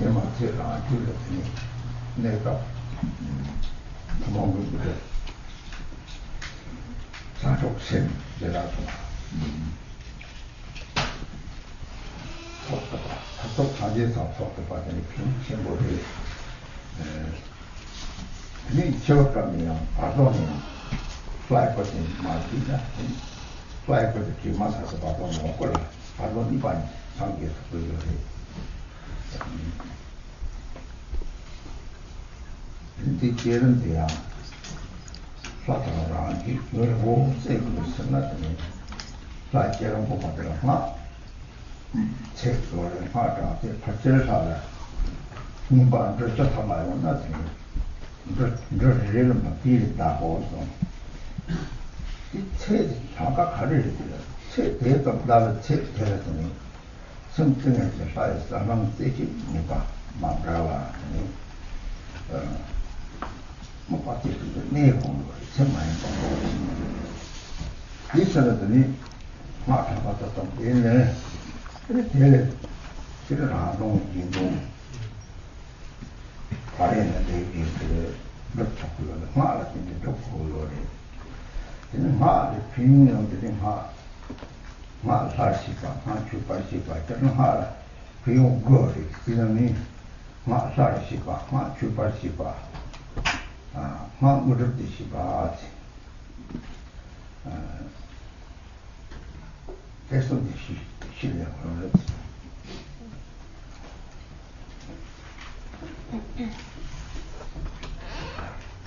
얘만 제가 안 줄였더니 내가 도망을 그래. 사족생 내라고 속도가 사족 사제사 속도가 되니 평생고를 이 지역감이랑 아동이랑 플라이버진 마지나 플라이버진 기만하고 봐도 먹고라 바로 이반 상계에서 그걸 해. 근데 걔는 돼야 플라타가 그리고 세금을 썼나더니 플라이처럼 뽑아들어가 책을 하다 발제를 하라 공부를 쫓아 말고 나중에 이를 막 비린다고 해서 이 책이 잠깐 가르쳐줘요. 책 대도 나를 책 대랬더니 성등에서 사회 사람 세지 뭐가 막라와 뭐 같이 내공을 정말 있었더니 막 잡았던 얘네 그래 그래 나동 인동 발에는 되게 그 몇초불로 마를 이제 몇초불로 저는 마를 비용들이 마 살시가 마 주발시가 저는 마 비용 거리 이놈이 마 살시가 마 주발시가 마 무릎디시가 계속 실력을 했지.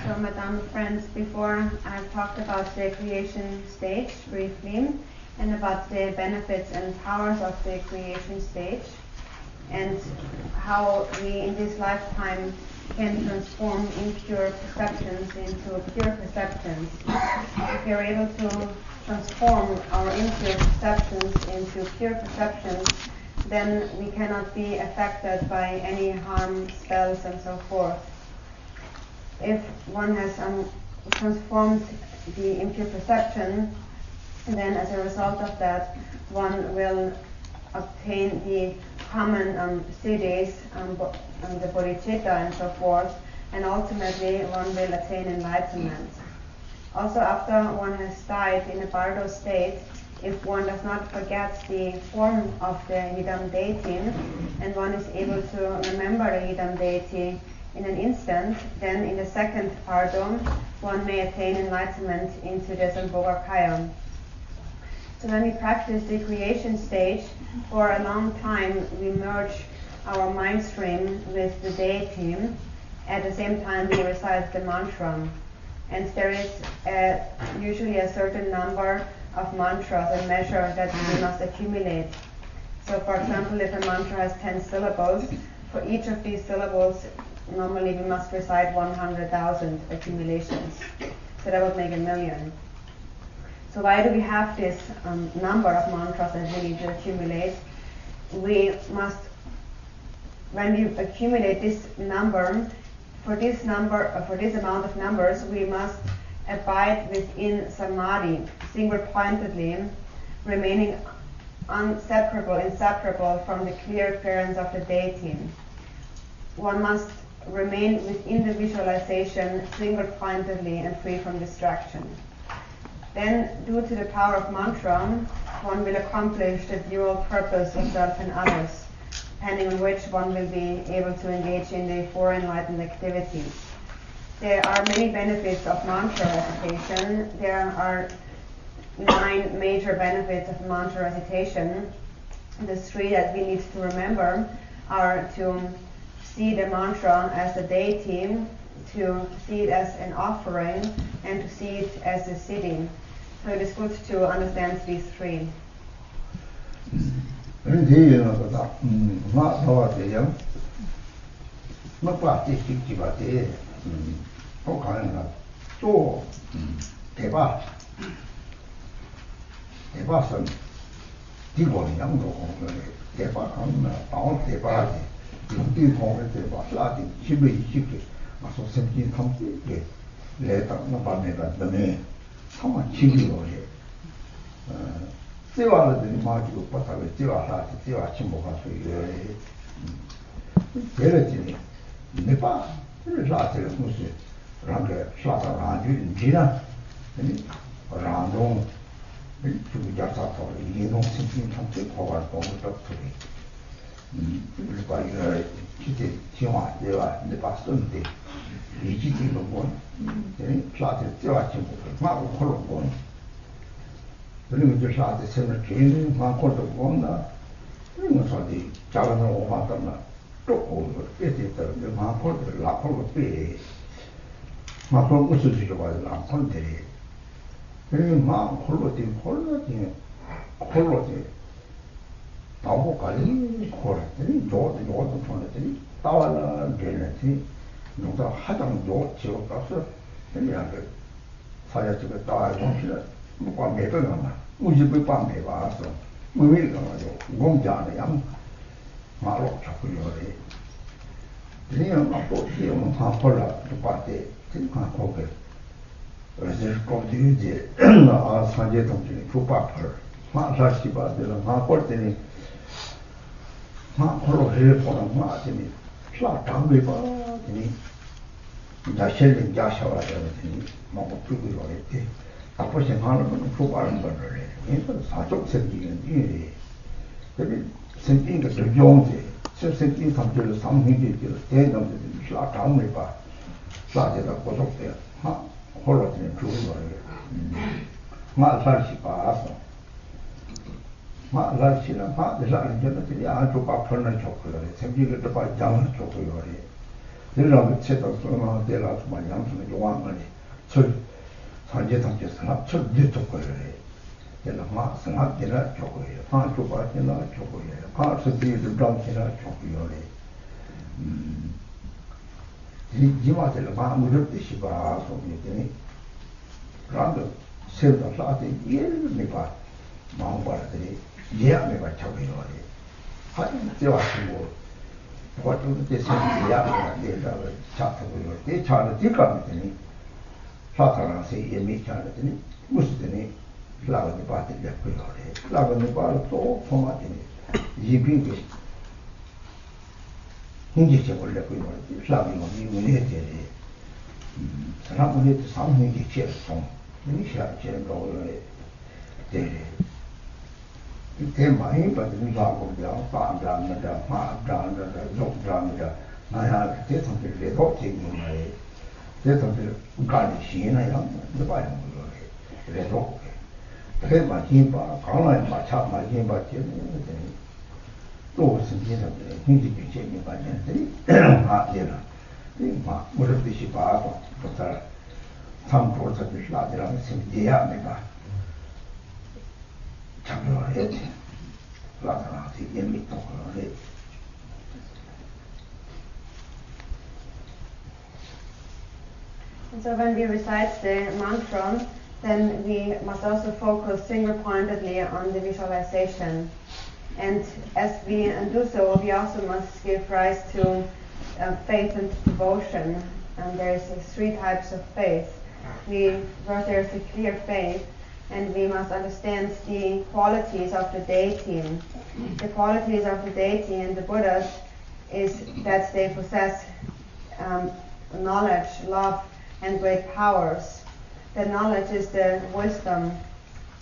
So, Madam, friends, before I've talked about the creation stage briefly and about the benefits and powers of the creation stage and how we in this lifetime can transform impure perceptions into pure perceptions. If we are able to transform our impure perceptions into pure perceptions, then we cannot be affected by any harm, spells, and so forth. If one has transformed the impure perception, then as a result of that, one will obtain the common cities, the bodhicitta and so forth, and ultimately one will attain enlightenment. Also, after one has died in a bardo state, if one does not forget the form of the Yidam deity, and one is able to remember the Yidam deity in an instant, then in the second pardon, one may attain enlightenment into the Sambhogakaya. So when we practice the creation stage, for a long time we merge our mind stream with the deity. At the same time we recite the mantra. And there is usually a certain number of mantras and measure that we must accumulate. So for example, if a mantra has 10 syllables, for each of these syllables normally we must recite 100,000 accumulations. So that would make 1,000,000. So why do we have this number of mantras that we need to accumulate? We must, when we accumulate this number, for this amount of numbers, we must abide within samadhi, single-pointedly, remaining inseparable from the clear appearance of the deity. One must remain within the visualization single-pointedly and free from distraction. Then, due to the power of mantra, one will accomplish the dual purpose of self and others, depending on which one will be able to engage in the four enlightened activities. There are many benefits of mantra recitation. There are 9 major benefits of mantra recitation. The 3 that we need to remember are to see the mantra as a deity, to see it as an offering, and to see it as a siddhi. So it is good to understand these 3. 데려지니 네파 라테를 무슨 랑게 샤타 라주 지나 라동 그 자사토 이동 신신 상태 거가 너무 똑똑해 일과 이거 기대 지화 내가 네파 쓴데 이지도 뭐 샤테 쩌아 친구 마고 콜로 뭐 그리고 저 샤테 세는 개인 마고도 뭐나 그런 소리 작은 거 왔다나 또 에디터 마고도 라고도 빼 마고 무슨 소리가 와서 안건데 그리고 막 콜로디 나보까지 콜했더니 요도 보냈더니 따와라 되는지 누가 하장 요 지역 가서 그냥 그 사야집에 따와 정신을 뭐가 매거나 우집을 밤에 와서 의미가 가지고 공장에 양 마로 자꾸 요래 그냥 막또 시험 다 콜라 또 봤대 그냥 거기 그래서 거기에 아 산재 동지에 후바퍼 마사시바들은 마볼 때니 마콜로 해보는 마더니 샤 담배 봐더니 자신이 자셔야 되더니 뭐 그거 요랬대 앞으로 생각하는 건 후바는 거를 해 이거 사족 생기는 일이 근데 생긴 게 좋은데 생긴 상태로 상행되게 대담들 샤 담배 봐 샤제가 고속돼 홀로트는 좋은 거예요. 마사시 봐서 마사시는 마사시는 저는 아주 바쁘는 좋고요. 생기를 또 장을 좋고요. 내가 채도 소나 내가 좀 양수는 요한거리. 저 산재 단계에서 저 좋고요. 내가 마사나 내가 좋고요. 아주 바쁘나 좋고요. 가서 뒤를 장치나 좋고요. 이마들 마음을 뜻이 봐 소리더니 그런데 세우다 사대 예를 내가 마음 받아들이 예약내가 적어요. 하여튼 제와시고 뭐좀 대신 예약내가 내다가 잡고요. 내 차를 딜까더니 사타라서 예미 차더니 무슨더니 라고도 받들렸고요. 라고도 바로 또 통화더니 이빙이 흥지적을 내고 있는 사람이 이분에 대해 사람들이 상황이 제성 이니시아 제로에 대해 이때 많이 받는 사고가 반장이다 마장이다 욕장이다 나야 대통령이 되도 되는 거예요. 대통령이 가는 시나요 뭐봐요 그래도 그래만 힘봐 강나에 맞춰 맞긴 받지는 또 생기는 힘들게 재미 받는데 아들아 막 무릎이 봐도 그다 참고서도 나들랑 생기야 내가 참고를 했지 나들한테 예미 또 그래 So when we recite the mantra, then we must also focus single-pointedly on the visualization. And as we do so, we also must give rise to faith and devotion. And there's three types of faith. First there's a clear faith, and we must understand the qualities of the deity. The qualities of the deity and the Buddhas is that they possess knowledge, love, and great powers. The knowledge is the wisdom,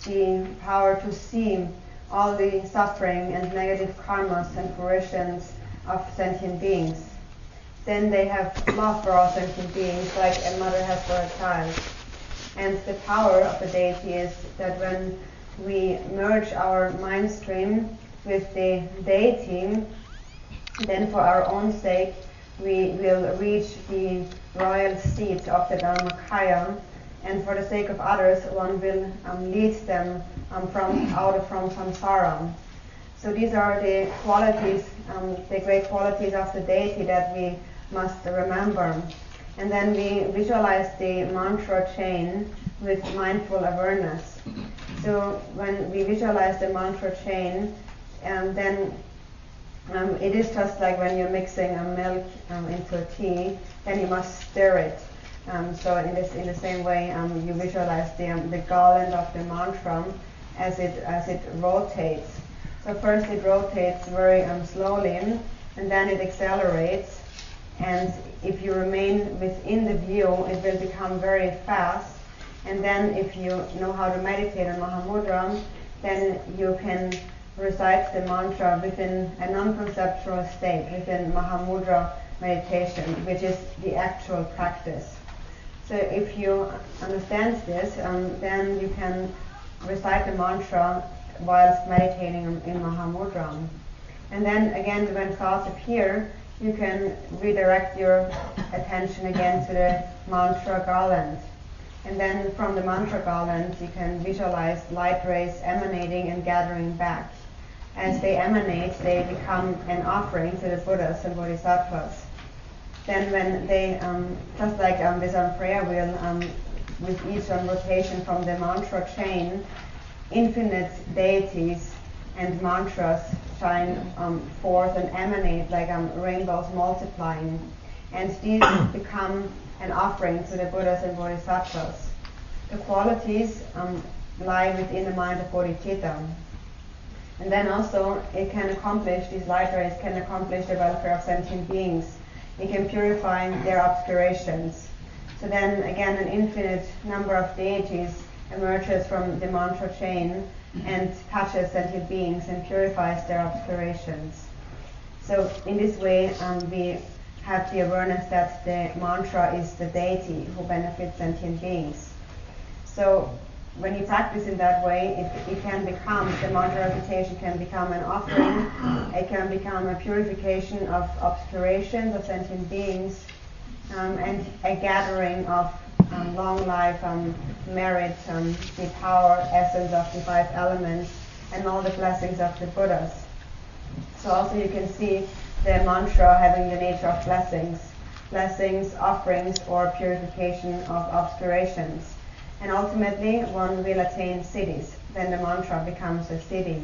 the power to see all the suffering and negative karmas and fruitions of sentient beings. Then they have love for all sentient beings, like a mother has for a child. And the power of the deity is that when we merge our mind stream with the deity, then for our own sake we will reach the royal seat of the Dharmakaya, and for the sake of others one will lead them out from samsara. So these are the qualities, the great qualities of the deity that we must remember. And then we visualize the mantra chain with mindful awareness. So when we visualize the mantra chain, then it is just like when you're mixing milk into a tea, then you must stir it. So in the same way, you visualize the garland of the mantra as it rotates. So first it rotates very slowly, and then it accelerates. And if you remain within the view, it will become very fast. And then if you know how to meditate on Mahamudra, then you can recite the mantra within a non-conceptual state, within Mahamudra meditation, which is the actual practice. So if you understand this, then you can recite the mantra whilst meditating in Mahamudra. And then again, when thoughts appear, you can redirect your attention again to the mantra garland. And then from the mantra garland, you can visualize light rays emanating and gathering back. As they emanate, they become an offering to the Buddhas and Bodhisattvas. Then when they, just like this prayer wheel, with each rotation from the mantra chain, infinite deities and mantras shine forth and emanate like rainbows multiplying. And these become an offering to the Buddhas and Bodhisattvas. The qualities lie within the mind of Bodhicitta. And then also it can accomplish, these light rays can accomplish the welfare of sentient beings. It can purify their obscurations. So then again an infinite number of deities emerges from the mantra chain and touches sentient beings and purifies their obscurations. So in this way we have the awareness that the mantra is the deity who benefits sentient beings. So when you practice in that way, it can become, the mantra recitation can become an offering, it can become a purification of obscurations of sentient beings, and a gathering of long life, merit, the power, essence of the 5 elements, and all the blessings of the Buddhas. So also you can see the mantra having the nature of blessings, offerings, or purification of obscurations. And ultimately, one will attain siddhis. Then the mantra becomes a siddhi.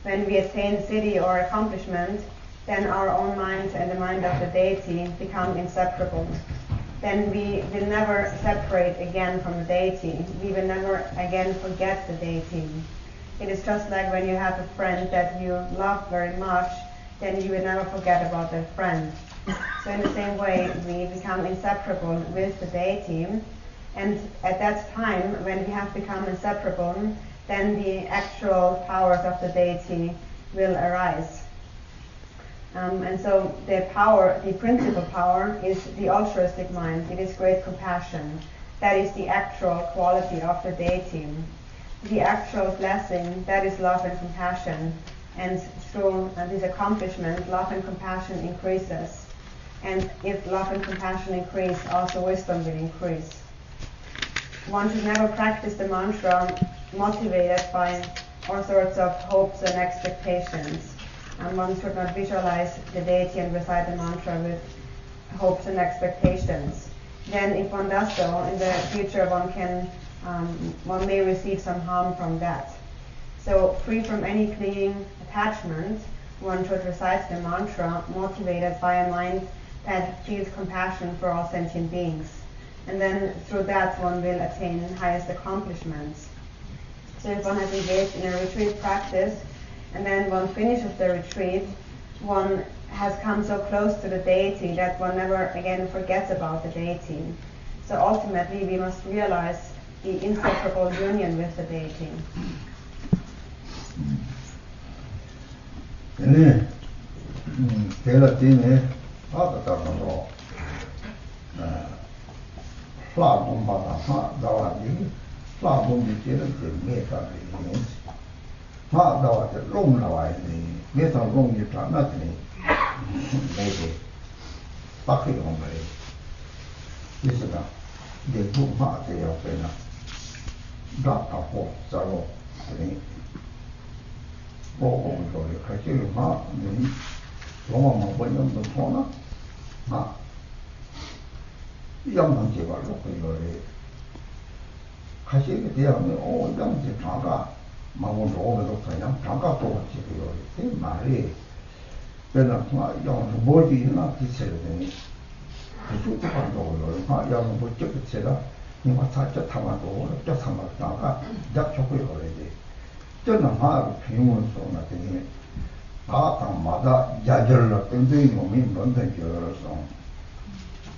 When we attain siddhi or accomplishment, then our own mind and the mind of the deity become inseparable. Then we will never separate again from the deity. We will never again forget the deity. It is just like when you have a friend that you love very much, then you will never forget about that friend. So in the same way, we become inseparable with the deity. And at that time, when we have become inseparable, then the actual powers of the deity will arise. And so the power, the principal power, is the altruistic mind. It is great compassion. That is the actual quality of the deity. The actual blessing, that is love and compassion. And through this accomplishment, love and compassion increases. And if love and compassion increase, also wisdom will increase. One should never practice the mantra motivated by all sorts of hopes and expectations. And one should not visualize the deity and recite the mantra with hopes and expectations. Then if one does so, in the future one may receive some harm from that. So free from any clinging attachment, one should recite the mantra motivated by a mind that feels compassion for all sentient beings. And then through that one will attain highest accomplishments. So if one has engaged in a retreat practice, and then one finishes the retreat, one has come so close to the deity that one never again forgets about the deity. So ultimately we must realize the inseparable union with the deity. 마다 야절로 땡땡이 몸이 뭔데 저러서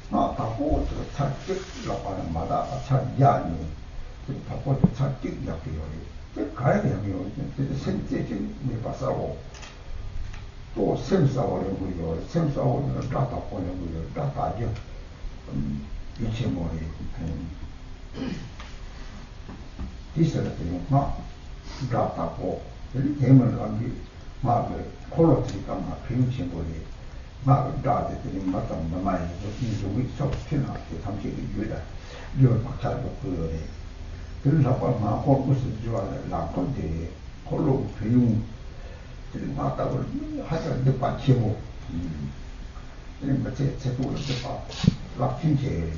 다고 착직이라고 하는 마다 착야니 다고 착직이라고요. 가야 되면 생제진 내봐서 또 샘싸오는 거요. 샘싸오는 다다 보는 거요. 다다죠. 이체 머리 디스를 막 다다고 이 대문을 안기 막 콜로티가 막 비우친 거리 막 다들이 맞다 많이 이쪽이 속히나 담식이 유다 요 박자도 그거래 그래서 막 무슨 좋아하는 라콘데 콜로 비용 들이 맞다고 하자 빠치고 제 제도를 봐 락친제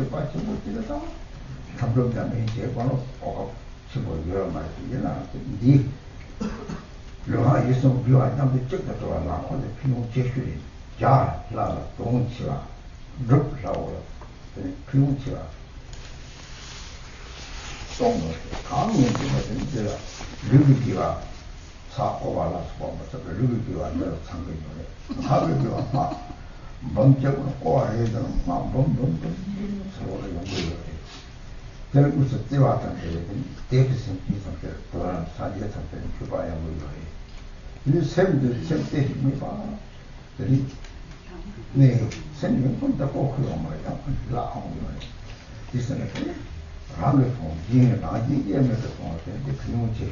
빠치고 들어서 감정자면 이제 바로 치고 여러 마디 이나 니 류하 있으면 류하 남들 찍다 좋아 라콘데 비용 제출이 자 라라 동치와 릅라고 비용 치와 송을 강민들은 이제 르기가 사고발라서 보면서 르기가 내가 참고해. 하기가 막 먼저로 꼬아야 되는 막 서로 연구를 해. 결국서 뛰어왔던 게 대비선 비상들 또한 사지의 상태는 규바야 연구를 해. 이 샘들 샘때 힘이 봐. 그리 네 샘이 혼자 꼭 그거 말이야. 라하고 이선에 라면 통 이게 나지 예면서 통하는데 그놈 제일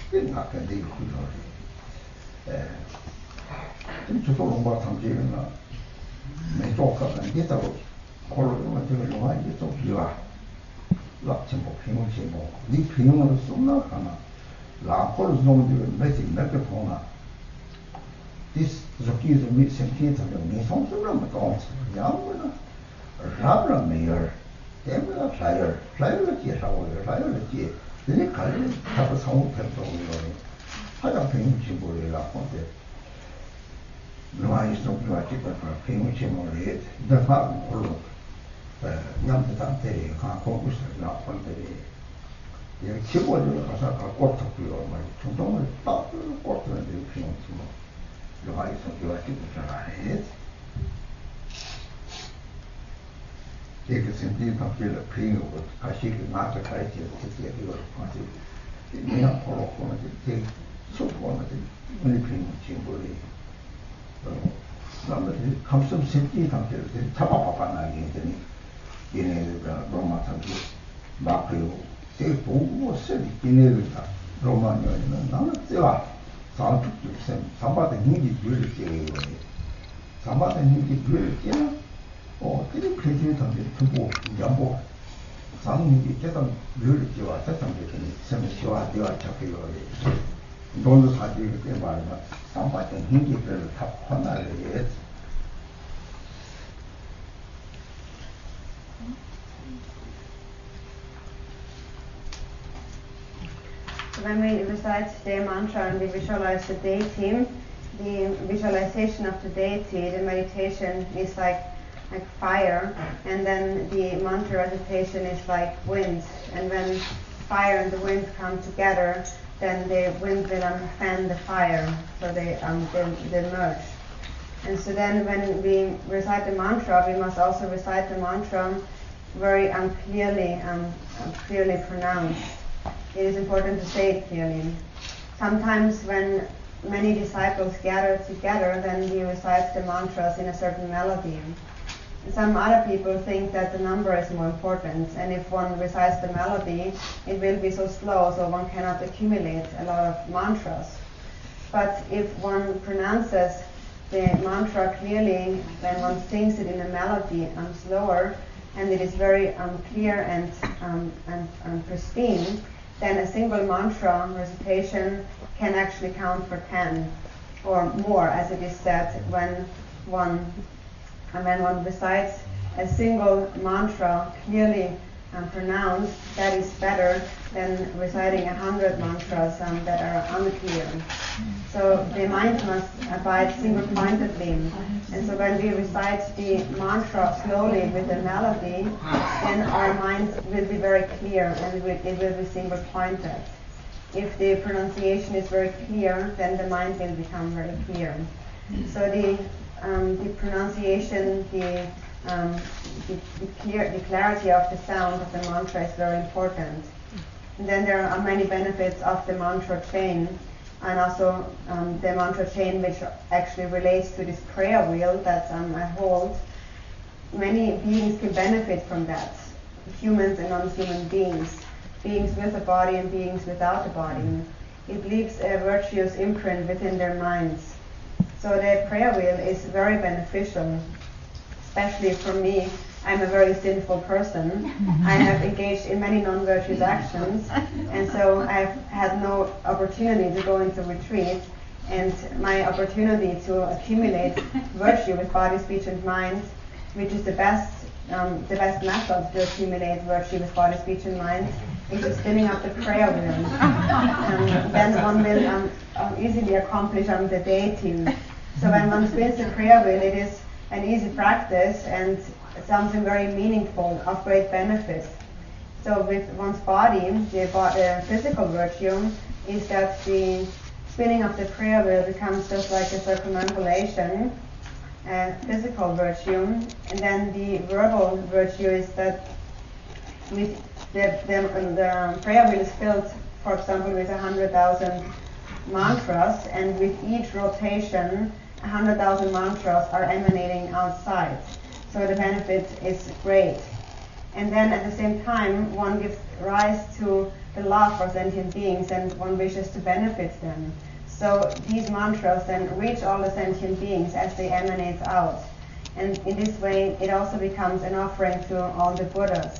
생각해 내가 그거래. 좀 저도 뭐 당기는 내 조카는 이따로 콜로는 저거 영화 이제 좀 비와. 락침보 피무침보 네 피무로 쏟나 하나. 라콜 좀들 몇개 통나. 디스 저기서 미 생기서 미 성수는 또 양은 라브라 메어 때문에 플라이어를介绍我 플라이어를介 내가 갈래 하고 상호 편성을 하자 피무침보를 라콘데 누가 있어 누가 찍고 피무침보를 내가 콜로 냠다 때리 가고 있어 라콘데 이 치고를 가서 갖고 탁고요 말 중동을 딱 꽂는 데 피무침보 누가 있어 누가 찍고 잘해 이게 생긴 papel primo casi que más que parece que se dio casi 그냥 걸어보는 게 소포는 우리 primo 친구들이 남들이 감성 생기 상태를 잡아봐봐 나게 되니 얘네가 로마 상태 막그 제 보고 쓰기 얘네가 로마녀는 나는 제가 상투도 셈 삼바의 힘이 줄을 때에 삼바의 힘이 줄을 때는 그런 표준이 담겨 두고 양보 상민이 계단 류리지와 세상에 세상에 시와 되어 잡혀요. 돈도 사실 때 말이야. 상반된 힘기들을 다 혼나려 해. When we recite the mantra and we visualize the deity, the visualization of the deity, the meditation is like fire, and then the mantra recitation is like wind, and when fire and the wind come together, then the wind will fan the fire, so they merge. And so then when we recite the mantra, we must also recite the mantra very clearly pronounced. It is important to say it clearly. Sometimes when many disciples gather together, then we recite the mantras in a certain melody. Some other people think that the number is more important, and if one recites the melody, it will be so slow, so one cannot accumulate a lot of mantras. But if one pronounces the mantra clearly, when one sings it in a melody slower, and it is very clear and pristine, then a single mantra recitation can actually count for 10 or more, as it is said when one recites a single mantra clearly pronounced, that is better than reciting 100 mantras that are unclear. So the mind must abide single-pointedly. And so when we recite the mantra slowly with the melody, then our mind will be very clear and it will be single-pointed. if the pronunciation is very clear, then the mind will become very clear. So the pronunciation, the clarity of the sound of the mantra is very important. And then there are many benefits of the mantra chain, and also the mantra chain which actually relates to this prayer wheel that I hold. Many beings can benefit from that, humans and non-human beings, beings with a body and beings without a body. It leaves a virtuous imprint within their minds. So the prayer wheel is very beneficial, especially for me. I'm a very sinful person. I have engaged in many non-virtuous actions, and so I've had no opportunity to go into retreat. And my opportunity to accumulate virtue with body, speech, and mind, which is the best method to accumulate virtue with body, speech, and mind, is spinning up the prayer wheel. Then one will easily accomplish the deity. So when one spins the prayer wheel, it is an easy practice and something very meaningful, of great benefit. So with one's body, the physical virtue is that the spinning of the prayer wheel becomes just like a circumambulation, physical virtue, and then the verbal virtue is that with the prayer wheel is filled, for example, with 100,000 mantras, and with each rotation, 100,000 mantras are emanating outside. So the benefit is great. And then at the same time, one gives rise to the love for sentient beings and one wishes to benefit them. So these mantras then reach all the sentient beings as they emanate out. And in this way, it also becomes an offering to all the Buddhas.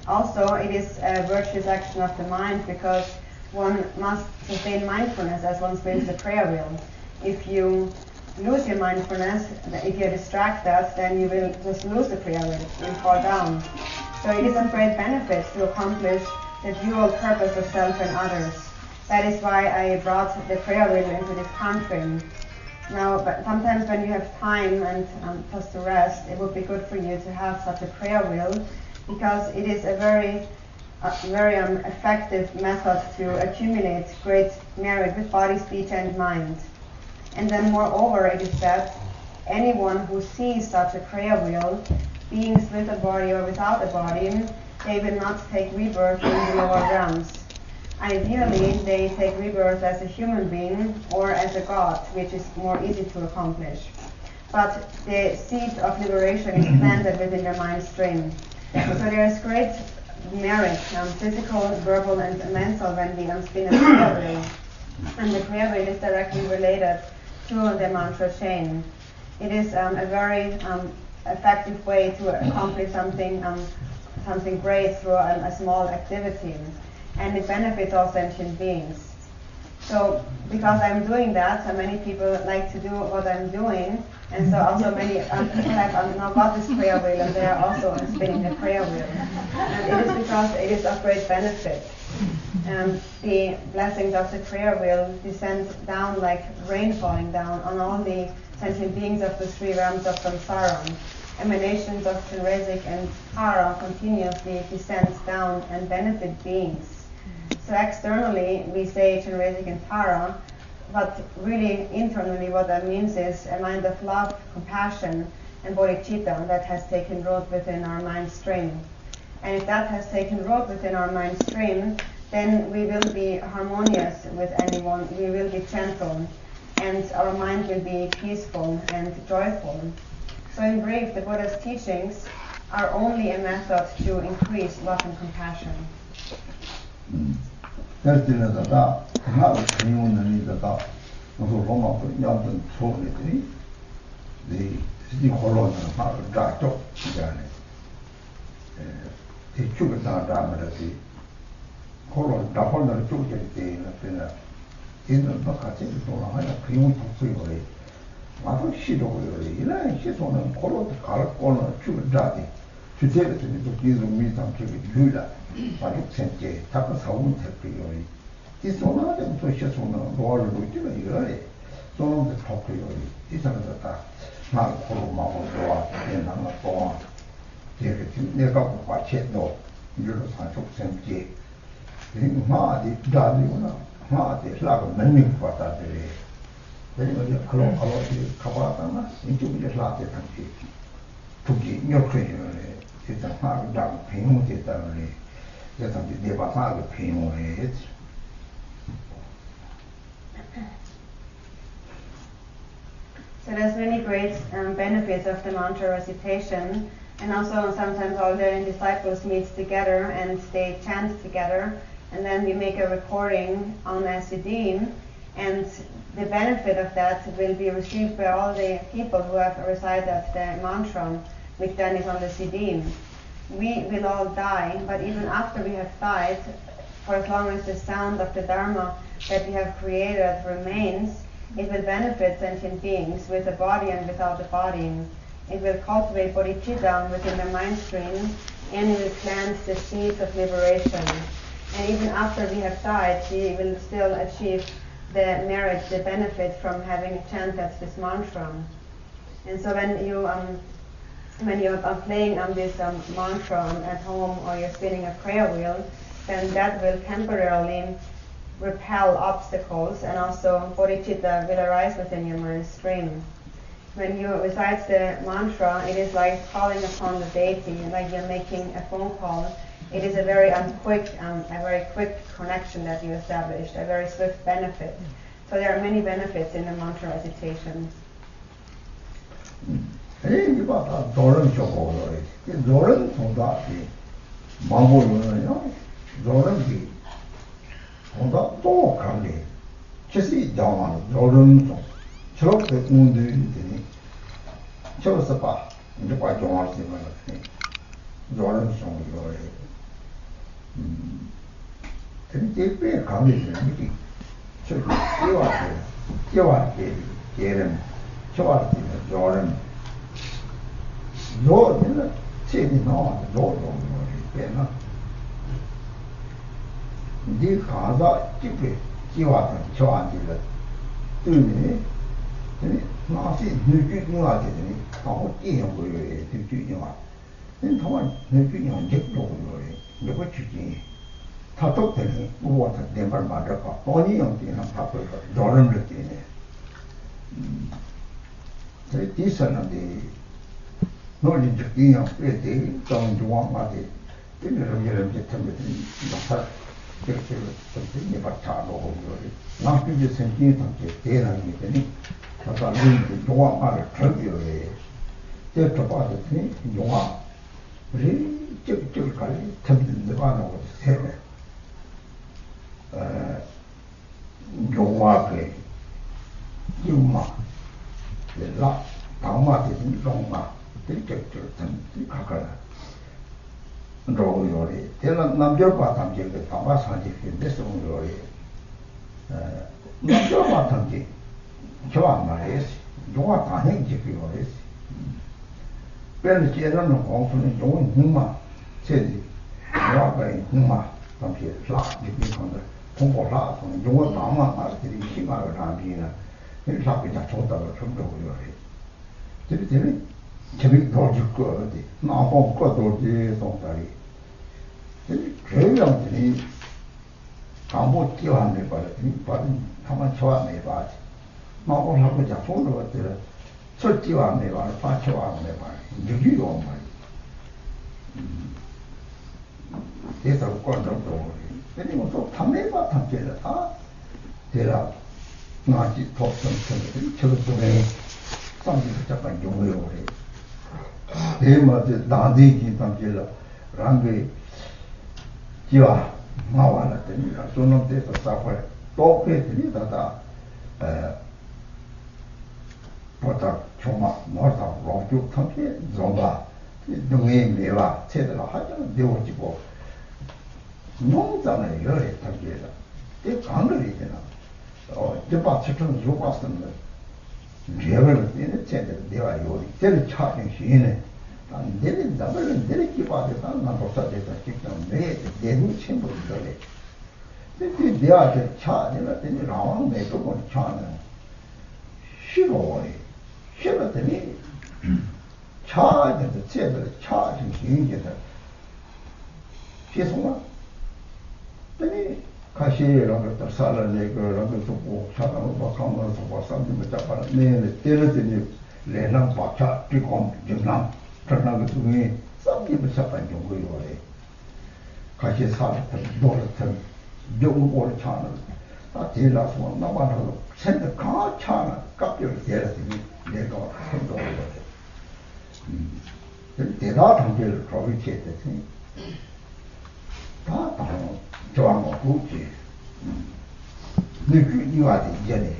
Also, it is a virtuous action of the mind because one must sustain mindfulness as one spins the prayer wheel. If you lose your mindfulness, if you're distracted, then you will just lose the prayer wheel and fall down. So it is of great benefit to accomplish the dual purpose of self and others. That is why I brought the prayer wheel into this country. Now, but sometimes when you have time and just to rest, it would be good for you to have such a prayer wheel because it is a very effective method to accumulate great merit with body, speech, and mind. And then moreover, it is that anyone who sees such a prayer wheel, beings with a body or without a body, they will not take rebirth in the lower realms. Ideally, they take rebirth as a human being or as a god, which is more easy to accomplish. But the seed of liberation is planted within their mind stream. So there is great merit, physical, verbal, and mental, when we spin a prayer wheel. And the prayer wheel is directly related to the mantra chain. It is a very effective way to accomplish something great through a small activity. And it benefits all sentient beings. So because I'm doing that, so many people like to do what I'm doing, and so also many people have now got this prayer wheel and they are also spinning the prayer wheel. And it is because it is of great benefit. The blessings of the prayer wheel descend down like rain falling down on all the sentient beings of the three realms of samsara. Emanations of Chenrezig and Tara continuously descend down and benefit beings. So externally we say Chenrezig and Tara, but really internally what that means is a mind of love, compassion, and bodhicitta that has taken root within our mind stream. And if that has taken root within our mind stream, then we will be harmonious with anyone, we will be gentle, and our mind will be peaceful and joyful. So in brief, the Buddha's teachings are only a method to increase love and compassion. 마디 다디구나 마디 슬라고 맨밍 받아들이 그리고 그런 거를 가봐다나 이쪽에 슬라게 당시 두기 역해요래 일단 하고 배우겠다는 그래서 내가 하고 배우해 So there's many great benefits of the mantra recitation, and also sometimes all the disciples meet together and they chant together, and then we make a recording on a CD, and the benefit of that will be received by all the people who have recited the mantra, which then is on the CD. We will all die, but even after we have died, for as long as the sound of the Dharma that we have created remains, it will benefit sentient beings with a body and without a body. It will cultivate bodhicitta within the mind stream, and it will plant the seeds of liberation. And even after we have died, we will still achieve the merit, the benefit from having chanted this mantra. And so when you are playing on this mantra at home, or you're spinning a prayer wheel, then that will temporarily repel obstacles, and also bodhicitta will arise within your mind stream. When you recite the mantra, it is like calling upon the deity, like you're making a phone call. It is a very quick connection that you establish, a very swift benefit. So there are many benefits in the mantra recitation. 이게 봐다 노른 쪽으로 이 노른 통닭이 마모로는요 노른이 통닭 또 강리 즉시 자원 노른 쪽 저렇게 운동이 저기서 봐 이제 봐 정할 수 있는 거지 노른 쪽으로 근데 왜 강리는 이게 저기 이와게 얘는 저와게 노른 노는 제일 나와 노는 거리잖아. 네 가서 집에 지와서 저한테를 뜨네. 근데 나시 느끼는 되니 하고 뛰는 거예요. 느끼는 거. 근데 정말 느끼는 게 거예요. 이거 주지. 다도 되니 뭐 같은 데말 맞을까? 본이 형태는 바꿔서 노는 느끼네. 그 디선한데 노는 느끼는 게 정중앙하게 이런 이제 템들이 나타 이렇게 좀 받아놓고 나쁘게 생긴 단계 대라는 게 되니 아까 우리 용화를 절비해 제가 봐도니 용화 우리 저 관리 템들이 많아고 세네 용화게 유마 라 다마데 용화 이렇게 좀 가까이 로요리 대나 남절과 담제가 담아 산지게 됐어요리 남절과 담제 저안 말이지 용화 다행 지표요리 별로 제대로 공부는 용은 힘마 제지 용화가 힘마 담제 라 이렇게 건데 공부라 용화 담아 말들이 심하게 담비나 이렇게 그냥 좋다고 좀 더요리 되게 재미 더 줄거 어디 나하고 거도지 동다리 그러면들이 아무 기왕을 받았더니 받은 한번 좋아하네 봐 나하고 하고 작품을 받더라 첫 기왕을 봐 파초왕을 봐 유유요 말 그래서 권정도 근데 뭐또 탐내봐 탐제라 다 대라 나지 독성성들이 저것들에 상지도 잠깐 용어요 그래 대마대 나대기 담질라 랑게 지와 나와라 되니까 손은 데서 사고 또 그랬더니 다다 보다 정말 뭐다 로주 탐게 좀봐 동에 내와 제대로 하자면 되어지고 농장을 열에 담질라 그 강을 있잖아 저봐 처럼 요구하는 제발 때는 제대로 내가 요리 제대로 차는 시네 난 내는 나를 내리기 봐도 난 도사대다 직접 내는 친구들이 근데 내가 차내가 되니 라왕 내도 못 차는 싫어더니 차에서 제대로 차는 시인게서 계속만 Then Kashi the Sala Negro, to walk, Chana, Commerce, or something with Japan, nearly Tilly, Lenam, Pacha, Picom, Junam, Turnaga to me, some people suffer in Jungle. Kashi Sala, Doratan, Young Water Channel. That's the last one. No one sent the car channel, copy of the they got sent over. They not until probably check the thing. John or Gucci. You are the Jenny.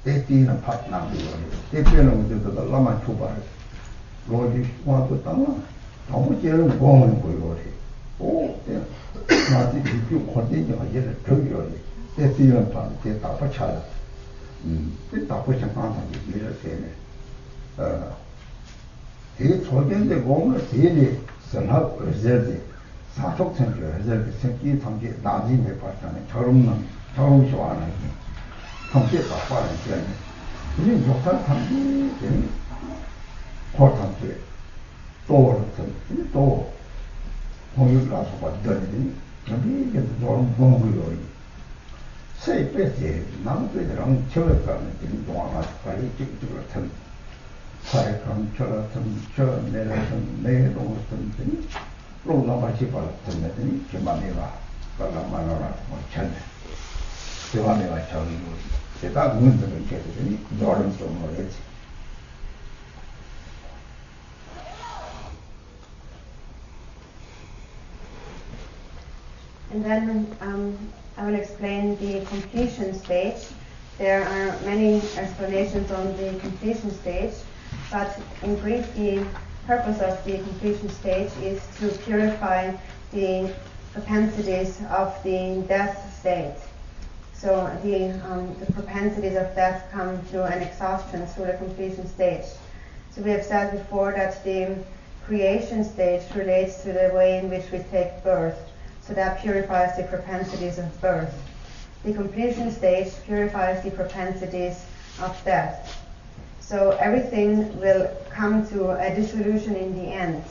They did a part now. They belong to the Lama Tuba. Lord is one to Tama. How much you are going to go? Oh, not if you continue, I get a trivially. They feel a part, they top a child. They top a child, you will say. He told them the woman, he somehow reserved. 사족 centre reserve 생기 통계 나중에 봤다네. 저런 좋아하는 통계 바빠는 게 우리 욕할 탐지 되는 고탐지 또 공유 가서 봤더니 여기 저런 공부요. 세 배째 남들이랑 저가는 좀 동안아 빨리 찍찍을 튼 사회감 저같은 저 내려선 내놓은 Long Machi Palatini, Kimaneva, Kalamana, China. Kimaneva Chang, the dog wins the Ketty, Jordan from Moret. And then I will explain the completion stage. There are many explanations on the completion stage, but in brief, the purpose of the completion stage is to purify the propensities of the death state. So the propensities of death come to an exhaustion through the completion stage. So we have said before that the creation stage relates to the way in which we take birth. So that purifies the propensities of birth. The completion stage purifies the propensities of death. So everything will come to a dissolution in the end.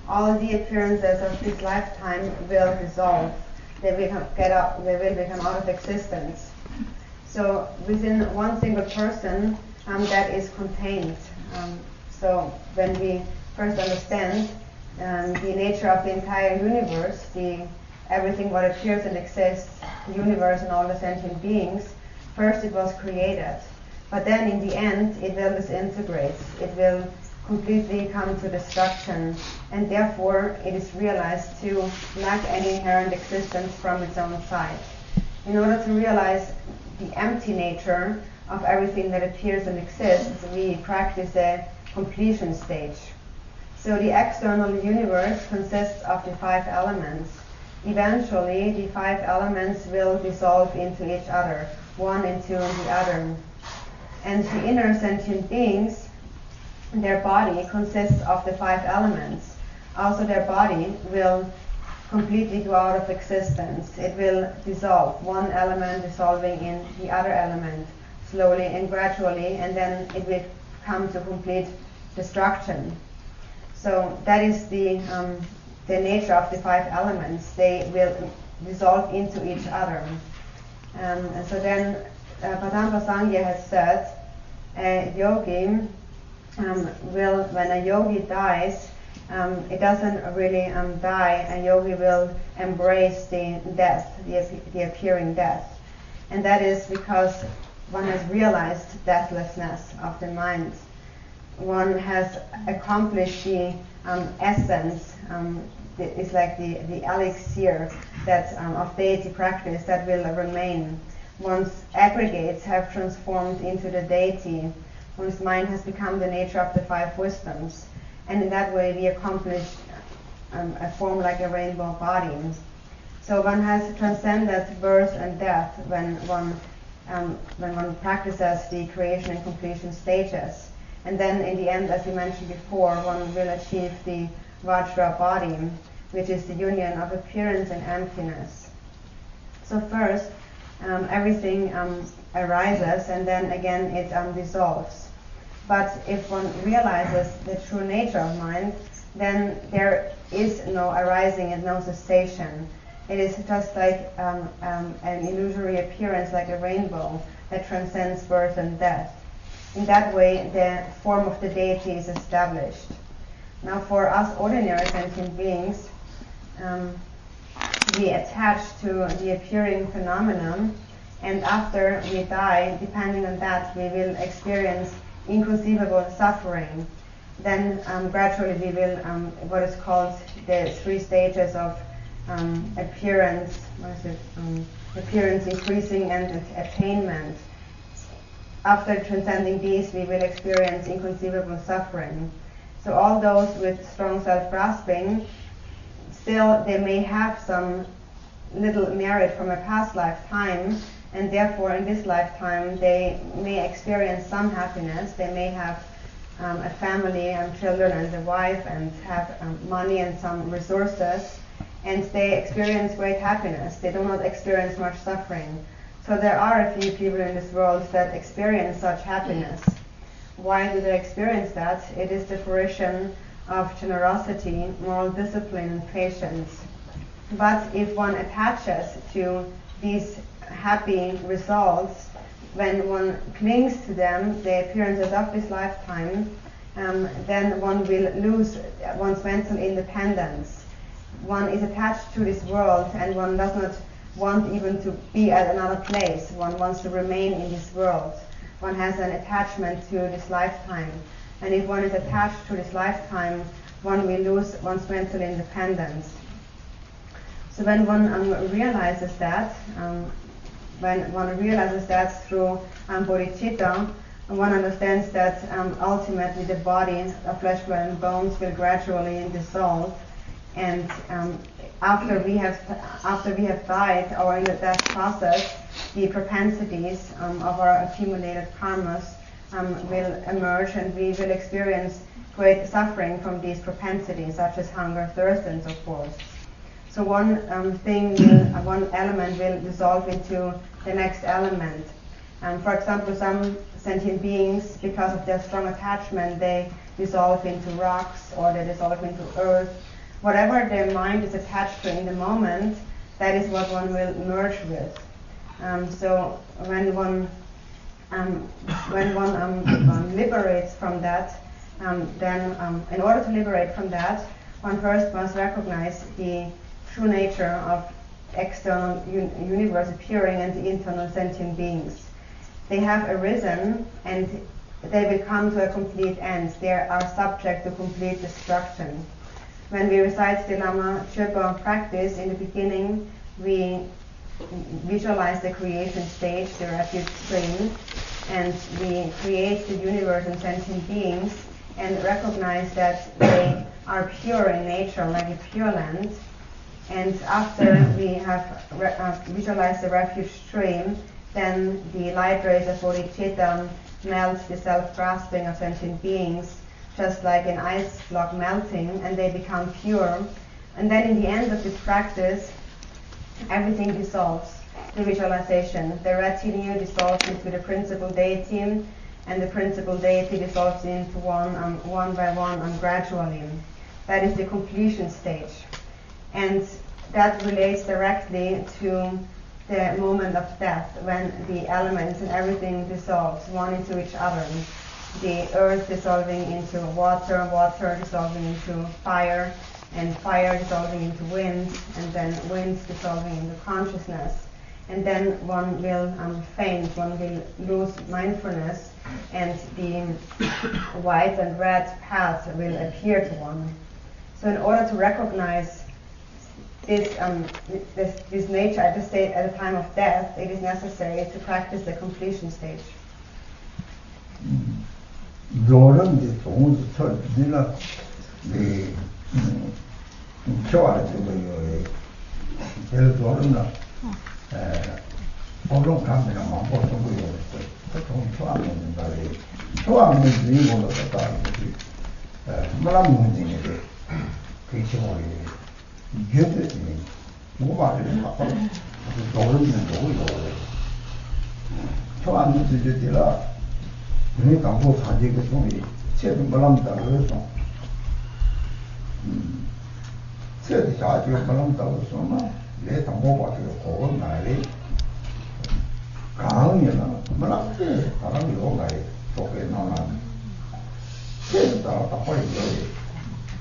All the appearances of this lifetime will dissolve. They will become out of existence. So within one single person, that is contained. So when we first understand the nature of the entire universe, everything what appears and exists, the universe and all the sentient beings, first it was created. But then in the end, it will disintegrate. It will completely come to destruction. And therefore, it is realized to lack any inherent existence from its own side. In order to realize the empty nature of everything that appears and exists, we practice a completion stage. So the external universe consists of the 5 elements. Eventually, the 5 elements will dissolve into each other, one into the other. And the inner sentient beings, their body consists of the 5 elements. Also their body will completely go out of existence. It will dissolve, one element dissolving in the other element, slowly and gradually, and then it will come to complete destruction. So that is the nature of the 5 elements. They will dissolve into each other. And so then Padampa Sangha has said a yogi when a yogi dies, it doesn't really die. A yogi will embrace the death, the appearing death. And that is because one has realized deathlessness of the mind. One has accomplished the essence. It's like the elixir that of deity practice that will remain. One's aggregates have transformed into the deity. One's mind has become the nature of the 5 wisdoms. And in that way we accomplish a form like a rainbow body. So one has transcended birth and death when one practices the creation and completion stages. And then in the end, as we mentioned before, one will achieve the Vajra body, which is the union of appearance and emptiness. So first, everything arises and then again it dissolves. But if one realizes the true nature of mind, then there is no arising and no cessation. It is just like an illusory appearance, like a rainbow that transcends birth and death. In that way, the form of the deity is established. Now, for us ordinary sentient beings, we attach to the appearing phenomenon, and after we die, depending on that, we will experience inconceivable suffering. Then gradually we will, what is called the 3 stages of appearance, appearance, increasing, and attainment. After transcending these, we will experience inconceivable suffering. So all those with strong self-grasping, still they may have some little merit from a past lifetime, and therefore in this lifetime they may experience some happiness. They may have a family and children and a wife and have money and some resources, and they experience great happiness. They do not experience much suffering. So there are a few people in this world that experience such happiness. Why do they experience that? It is the fruition of generosity, moral discipline, and patience. But if one attaches to these happy results, when one clings to them, the appearances of this lifetime, then one will lose one's mental independence. One is attached to this world, and one does not want even to be at another place. One wants to remain in this world. One has an attachment to this lifetime. And if one is attached to this lifetime, one will lose one's mental independence. So when one realizes that, through bodhicitta, one understands that ultimately the body of flesh, blood, and bones will gradually dissolve, and after we have died, or in the death process, the propensities of our accumulated karmas will emerge, and we will experience great suffering from these propensities, such as hunger, thirst, and so forth. So one element will dissolve into the next element. For example, some sentient beings, because of their strong attachment, they dissolve into rocks, or they dissolve into earth. Whatever their mind is attached to in the moment, that is what one will merge with. So when one liberates from that, then in order to liberate from that, one first must recognize the true nature of external universe appearing and the internal sentient beings. They have arisen, and they will come to a complete end. They are subject to complete destruction. When we recite the Lama Chöpa practice, in the beginning we visualize the creation stage, the refuge stream, and we create the universe and sentient beings, and recognize that they are pure in nature, like a pure land. And after we have visualized the refuge stream, then the light rays of bodhicitta melt the self-grasping of sentient beings, just like an ice block melting, and they become pure. And then in the end of this practice, everything dissolves. The visualization, the retinue dissolves into the principal deity, and the principal deity dissolves into one by one, gradually. That is the completion stage. And that relates directly to the moment of death, when the elements and everything dissolves one into each other. The earth dissolving into water, water dissolving into fire, and fire dissolving into wind, and then winds dissolving into consciousness. And then one will faint, one will lose mindfulness, and the white and red path will appear to one. So in order to recognize this nature at the time of death, it is necessary to practice the completion stage. 조런지 동우지 철지나 네 초아를 되고요. 제일 조런나 어떤 감이나 마음껏 보고요. 보통 초아는 말이 초아는 이거로 갖다 말하는 문제인데 그 시험이 이게되지 누구 말을 갖다 조런지는 누구요? 초아는 주제들아 우리 강도 사직의 통이 세분 말합니다. 그래서 세대 자주 말한다고 소나 내 담보받고 고건 말이 강이나 말한테 사람이 오가이 속에 나나 세다 답하이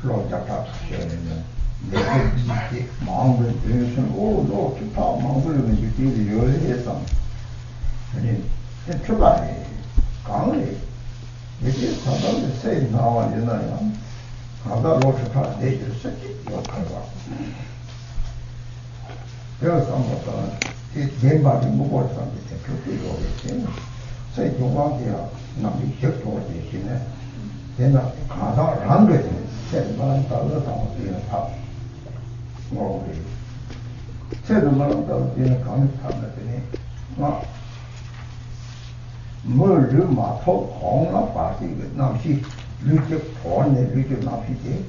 로자타 되는 내게 마음을 들으신 오너 기타 마음을 느끼기 요리해서 아니 초반에 강이 이게 사람들 세 나와 있나요? 가다 로자타 내기를 새끼 역할을 그래서 아무튼 이 멤버들이 무엇을 하는지 그렇게 요리했어요. 세 중앙대야 남이 격도가 되시네. 내가 가다 란거지. 세만 따라서 되는 다. 뭐리. 세만 따라서 되는 강의 타는데 뭘 마토 공나 바지 남시 류적 보내 류적 남시지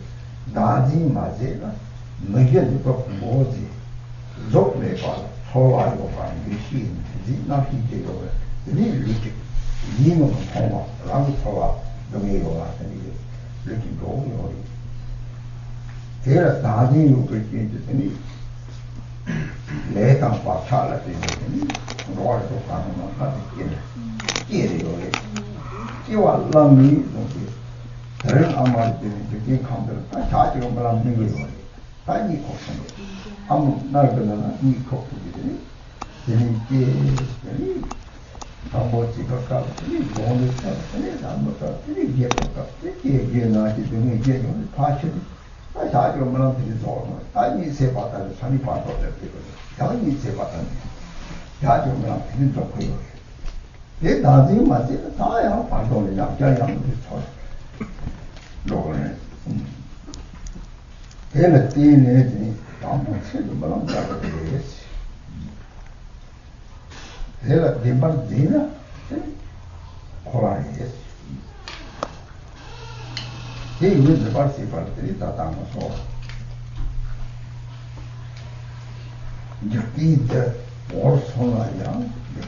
나지 맞제가 너게도 뭐지 족내 봐 소화하고 가는 것이 남시지가 이 류적 이놈은 통화 랑 소화 동의가 왔더니 이렇게 도움이 제가 나중에 그렇게 했더니 내가 박차를 했더니 로아도 가는 거 하지 끼리요 끼와 람이 다른 아마도 이렇게 감들 다 자지가 말하는 거예요. 빨리 걱정 아무 날거나 이 걱정이더니 이게 아무지가 가더니 돈을 찾더니 아무것도 예쁘다 이게 나지 등에 이게 파실 자지가 말하는 거 아니 세 바다를 산이 바다를 되거든 당연히 세 바다는 자지가 말하는 거 좋고요. 내 나중에 맞지 다야 발동이 약자양 쳐 로그네 얘는 띠네지 아무 책도 말하면 잘 되겠지. 얘가 뒷발 뒤나 고라니겠지. 이 위에 발시 발들이 다 담아서 이제 오르소나야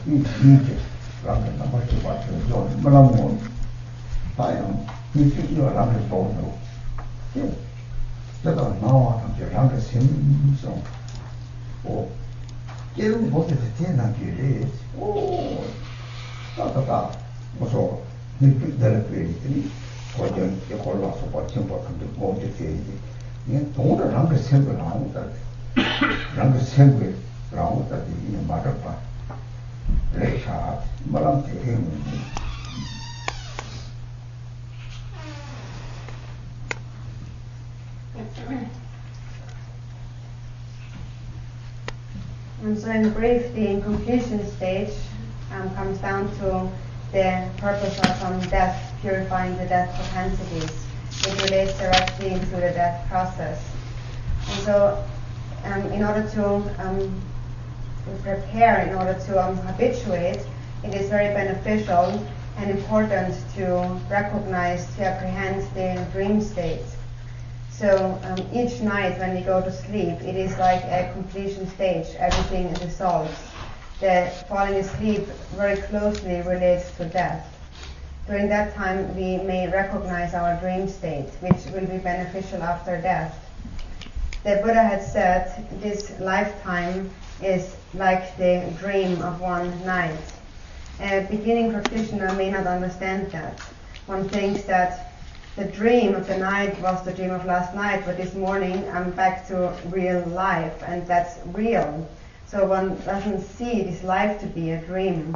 이 뒤에 라면 남아서 봤죠. 좀 말하면 다양 이쪽으로 라면 보는 예. 제가 나와 함께 라면 심성 오 깨는 곳에서 태어난 길이 오 따다다 무서 느끼들 그랬더니 고전 골라서 버튼 버튼도 뭔지 되지 이게 돈을 라면 생각을 하고다 라면 생각을 하고다 이 말을 봐 레샤 말랑 되는 And so in brief, the incompletion stage comes down to the purpose of death, purifying the death propensities. It relates directly into the death process. And so in order to prepare, in order to habituate, it is very beneficial and important to recognize, to apprehend the dream state. So each night when we go to sleep, it is like a completion stage. Everything dissolves. The falling asleep very closely relates to death. During that time, we may recognize our dream state, which will be beneficial after death. The Buddha had said this lifetime is like the dream of one night. A beginning practitioner may not understand that. One thinks that the dream of the night was the dream of last night, but this morning I'm back to real life, and that's real. So one doesn't see this life to be a dream.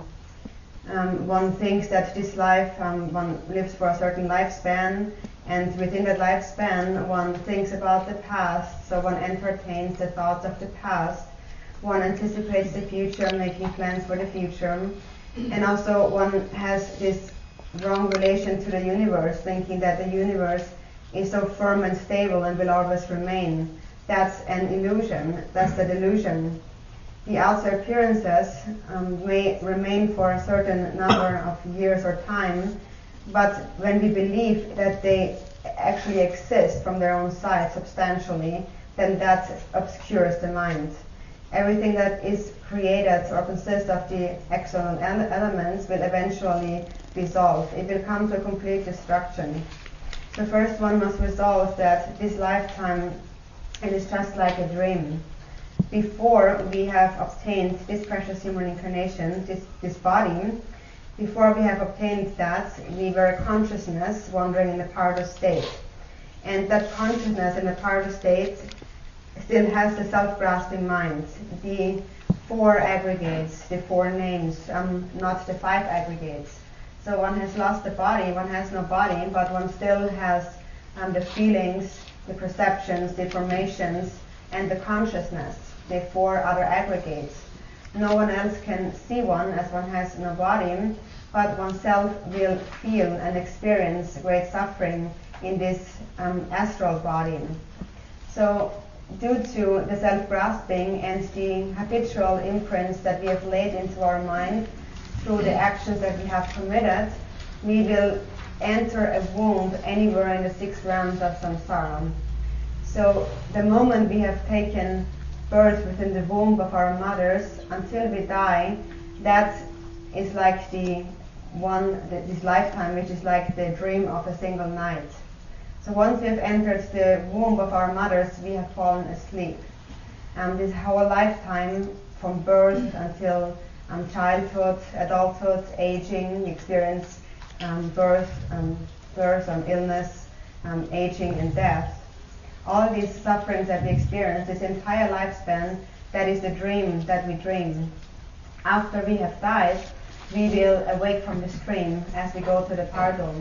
One thinks that this life, one lives for a certain lifespan, and within that lifespan one thinks about the past, so one entertains the thoughts of the past. One anticipates the future, making plans for the future, and also one has this wrong relation to the universe, thinking that the universe is so firm and stable and will always remain. That's an illusion. That's the delusion. The outer appearances may remain for a certain number of years or time, but when we believe that they actually exist from their own side substantially, then that obscures the mind. Everything that is created or consists of the external elements will eventually dissolve. It will come to a complete destruction. So first one must resolve that this lifetime, it is just like a dream. Before we have obtained this precious human incarnation, this body, before we have obtained that, we were a consciousness wandering in the Pardo state. And that consciousness in the Pardo state still has the self-grasping mind, the 4 aggregates, the 4 names, not the 5 aggregates. So one has lost the body, one has no body, but one still has the feelings, the perceptions, the formations, and the consciousness, the 4 other aggregates. No one else can see one as one has no body, but oneself will feel and experience great suffering in this astral body. So due to the self-grasping and the habitual imprints that we have laid into our mind through the actions that we have committed, we will enter a womb anywhere in the 6 realms of samsara. So the moment we have taken birth within the womb of our mothers until we die, that is like this lifetime, which is like the dream of a single night. So once we have entered the womb of our mothers, we have fallen asleep. This whole lifetime, from birth until childhood, adulthood, aging, we experience birth, illness, aging, and death. All these sufferings that we experience, this entire lifespan, that is the dream that we dream. After we have died, we will awake from this dream as we go to the Pardo.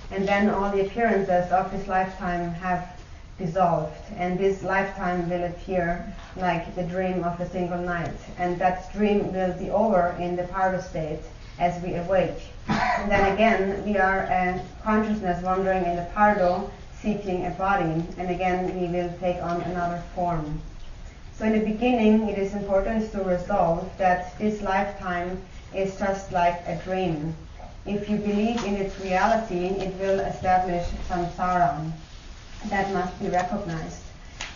And then all the appearances of this lifetime have dissolved, and this lifetime will appear like the dream of a single night. And that dream will be over in the Pardo state as we awake. And then again, we are a consciousness wandering in the Pardo, seeking a body, and again we will take on another form. So in the beginning, it is important to resolve that this lifetime is just like a dream. If you believe in its reality, it will establish samsara. That must be recognized.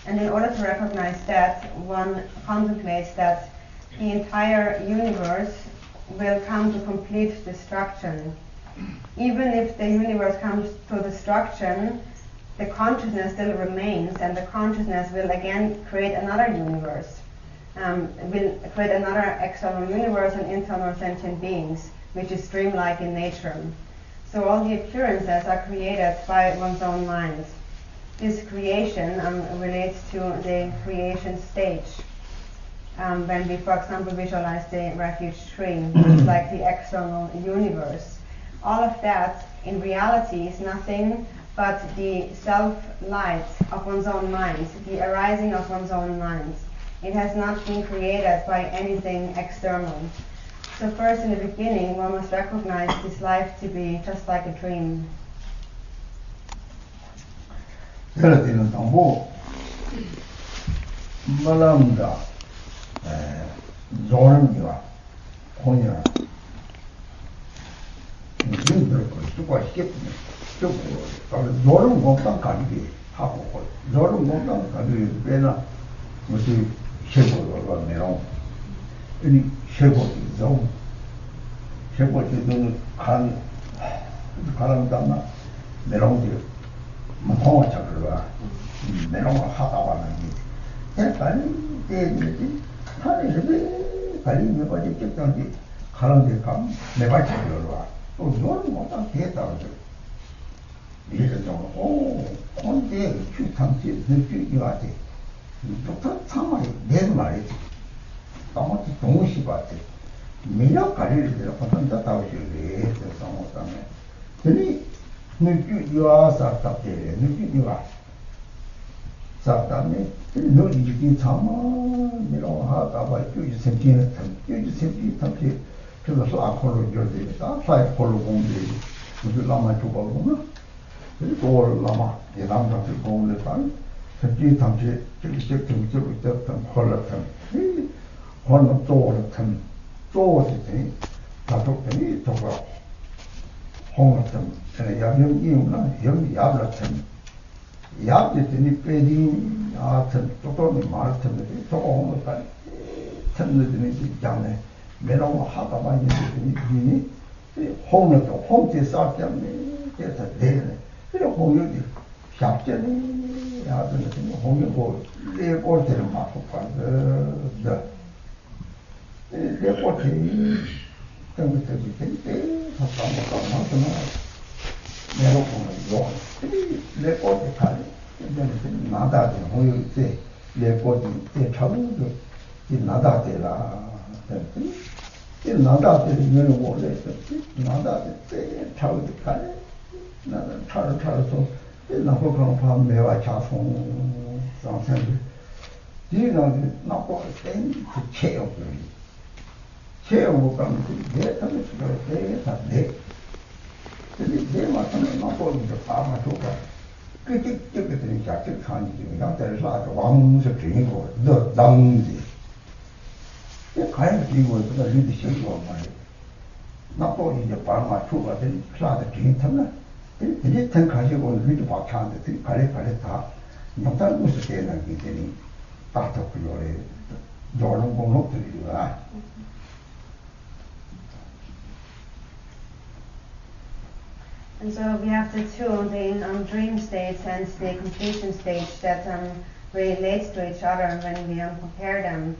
And in order to recognize that, one contemplates that the entire universe will come to complete destruction. Even if the universe comes to destruction, the consciousness still remains, and the consciousness will again create another universe, will create another external universe and internal sentient beings, which is dreamlike in nature. So all the appearances are created by one's own mind. This creation relates to the creation stage. When we, for example, visualize the refuge tree, which is like the external universe. All of that, in reality, is nothing but the self-light of one's own mind, the arising of one's own mind. It has not been created by anything external. So first, in the beginning, one must recognize this life to be just like a dream. 때는 당보 말람다 조름이와 혼이야 힘들 거 수가 있겠네. 저 조름 공간 가기 하고 조름 공간 가기 배나 무슨 쉐고가 내려 이 쉐고도 좀 쉐고도 가는다나 내려오지 통화 잡으러 내려와 하다 왔는데 빨리 때문에 하늘에 빨리 몇 가지 찍던지 가는데 감 내가 잡으러 와. 또 너는 뭐다 됐다고 이래서 근데 주탐지 느끼기 와지 또 상황이 내 말이지 아무튼 동시 봤지 미역 가리를 들어 본다 다오시래 그래서 뭐다면 근데 느끼기 와서 답게 느끼기 와 사람이 너 이게 참아 내가 하다 봐 주지 생기는 주지 생기 탐지 그래서 아콜로 줘야 파이 콜로 공부 무슨 라마 줘봐보나 그리고 라마 예담 같은 공부를 반 생기 탐지 저기 저기 있던 콜라탐 콜로 또르탐 또르지 다독더니 저거 홍어탐 그래 야명 이유나 영 야블라탐 야ብ더니 빼디 아탐 또또는 말탐 저거 홍어탐 탐느더니 장네 메롱 하다 많이 되니 홍어도 홍제 싸점네 그래서 내네 그래 공유지 샵전에 야들 공유고 레포트를 맡고 가서 레포트 저기 때 잠깐만 내가 보는 요 레포트 갈 이제는 나다지 공유지 레포트 때 처음으로 이 나다지라 이 나다지 이거는 원래 나다지 때 처음으로 갈 나는 차로서 나고 그런 밥 매와 자송 상생들 뒤는 나고 땡 체험을 가면 내 tam에 수가 내 근데 내 맞으면 나고 이제 밥만 줘봐 그게 저기들이 자체 간이지 양대에서 아주 왕무서 주인고 너 남지 가야 지고 그가 리드시고 말이야 나고 이제 밥만 줘봐 되니 사다 주인 탐나 이제 ten 가지고 리드 박차는데 갈래 다 영상 무슨 때는 이제니 따뜻 요래 요런 공업들이야. And so we have the two, the dream states and the completion stage that relate to each other when we compare them.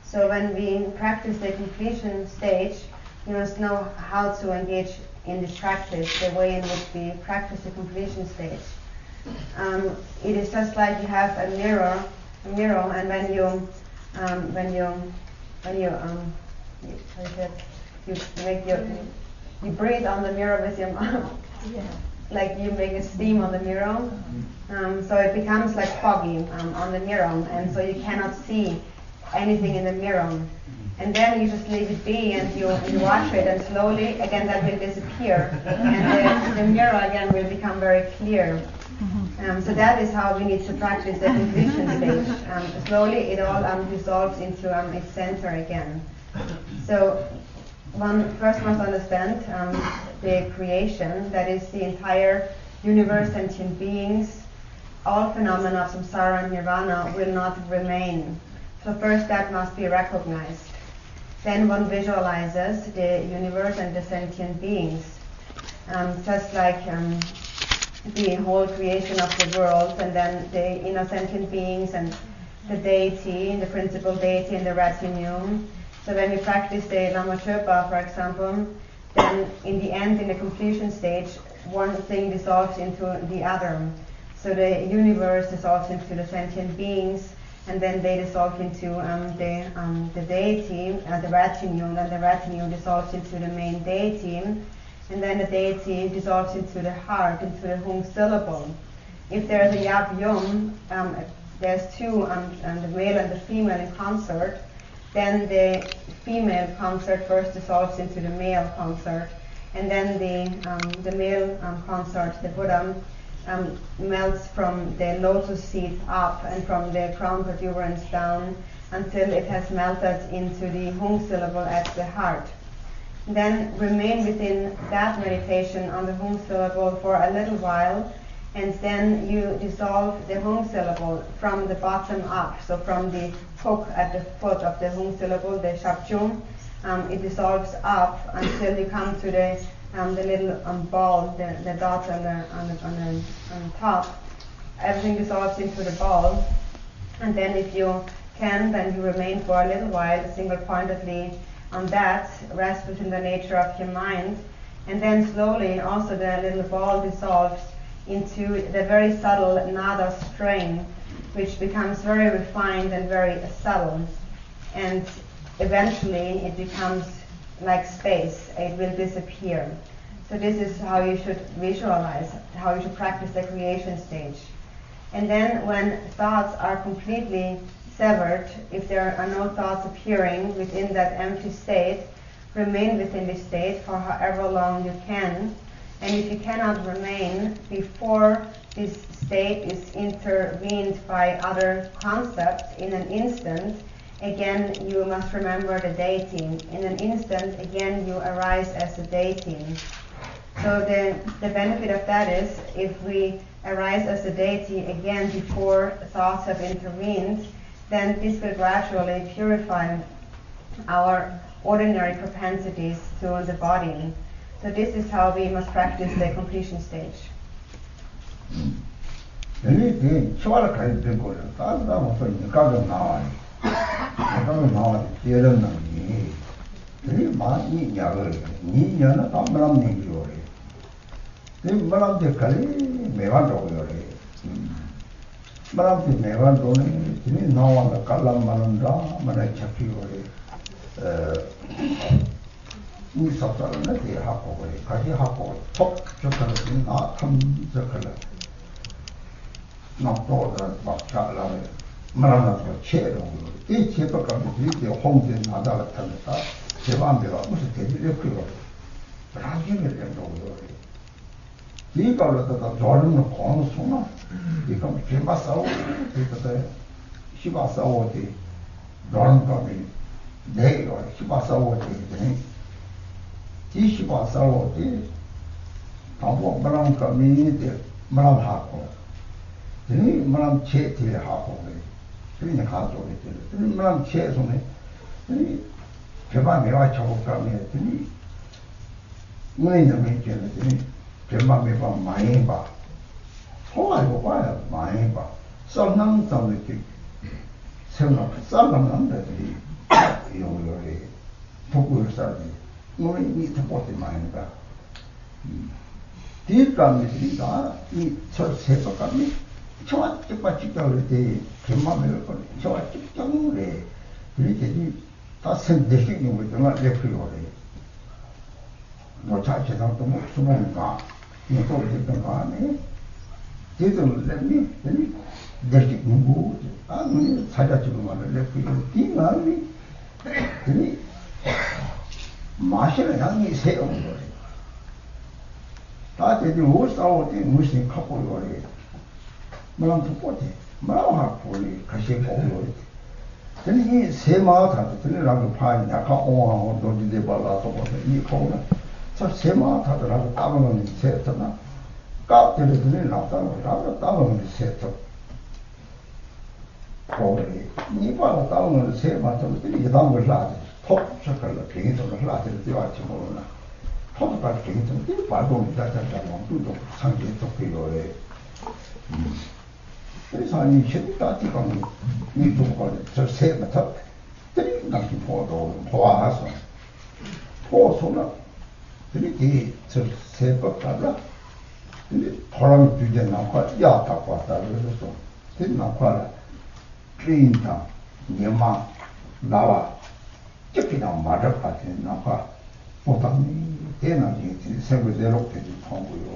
So when we practice the completion stage, we must know how to engage in this practice, the way in which we practice the completion stage. It is just like you have a mirror, and when you breathe on the mirror with your mouth, like you make a steam on the mirror, so it becomes like foggy on the mirror, and so you cannot see anything in the mirror. And then you just leave it be and you wash it, and slowly again that will disappear and the mirror again will become very clear. So that is how we need to practice the completion stage. Slowly it all dissolves into its center again. So one first must understand the creation, that is the entire universe, sentient beings, all phenomena of samsara and nirvana will not remain. So first that must be recognized. Then one visualizes the universe and the sentient beings, just like the whole creation of the world, and then the inner sentient beings and the deity, the principal deity and the retinue. So when we practice the Lama Sherpa, for example, then in the end, in the completion stage, one thing dissolves into the other. So the universe dissolves into the sentient beings, and then they dissolve into the deity, the retinue, and then the retinue dissolves into the main deity, and then the deity dissolves into the heart, into the hung syllable. If there's a yap yum, there's two, the male and the female in concert, then the female concert first dissolves into the male concert, and then the male concert, the Buddha, melts from the lotus seed up and from the crown protuberance down until it has melted into the hung syllable at the heart. Then remain within that meditation on the hung syllable for a little while, and then you dissolve the hung syllable from the bottom up, so from the hook at the foot of the hung syllable, the shabjum, it dissolves up until you come to the little ball, the dot on the top. Everything dissolves into the ball, and then if you can, then you remain for a little while, single-pointedly on that, rest within the nature of your mind, and then slowly also the little ball dissolves into the very subtle nada strain, which becomes very refined and very subtle, and eventually it becomes like space, it will disappear. So this is how you should visualize, how you should practice the creation stage. And then when thoughts are completely severed, if there are no thoughts appearing within that empty state, remain within this state for however long you can. And if you cannot remain before this state is intervened by other concepts in an instant, again you must remember the deity. In an instant, again you arise as a deity. So the benefit of that is, if we arise as a deity again before thoughts have intervened, then this will gradually purify our ordinary propensities to the body. So this is how we must practice the completion stage. Then Chwala Kai Pinko, that's also in the garden now. I don't know, Jeran, Ni Yaga, Ni Yana, Tamaram Ningori. Then Maram de Kali, Mevando Yori. Maram de Mevando, now on the Kalam Malanda, Manachaki Yori. Ni Sapana, the Hapo, Kaji Hapo, top chocolate, not come chocolate. Not all that, but Chala, Marana, chair, each paper comes with home in Nadala Tanata, Sevambila, was a teddy pure. But I give it and over. He got the Jordan of Consona, become Shibasa, Shibasa, the Jordan coming, they or Shibasa, the Shibasa, the Tambo Maram coming, the Maram Hako. Then Maram Che till the half of it. Then the heart of it. Then Maram Che on it. Then Jabami Racho come here to me. When the mention it, Jabami from Maimba. Oh, I go by Maimba. Some nuns on the kick. Some of under the Yori. Toku study. Only need to put in Maimba. Deep come is the church paper coming. 저와 찍을 때 gem마를 걸 저와 찍정래 이렇게 다 선대식이 뭐잖아 레프리오래 뭐 자체도 뭐 수능가 이거 됐던 거 아니에요 제대로 랩니 대식 누구 아니 사자치고 말을 레프리오 뒤만이 이 마시는 양이 세운 거래 다 제대로 못 싸울 때 무슨 갖고 요래 Malam to put it. Malam Poli, Kashi Poli. Then he say Mata, then around the pine, I can't own or don't do the ballad of the corner. So say Mata, the other government is set up. Got to the dinner after the government is set up. Probably. Nipa government is set up, the number large, top circle of kings of the large of the Archimona. Top of kings of the Pardon that I want to do something to figure. 그래서 이 쉽다 지금 이 동거를 저 세부터 드린다기 보도 보아서 보소나 드리기 저 세부터라 근데 바람 주제 나와 야다 왔다 그래서 됐나봐 트레인다 니마 나와 접히나 맞아 같은 나와 보다니 대나지 세부대로 되지 통고요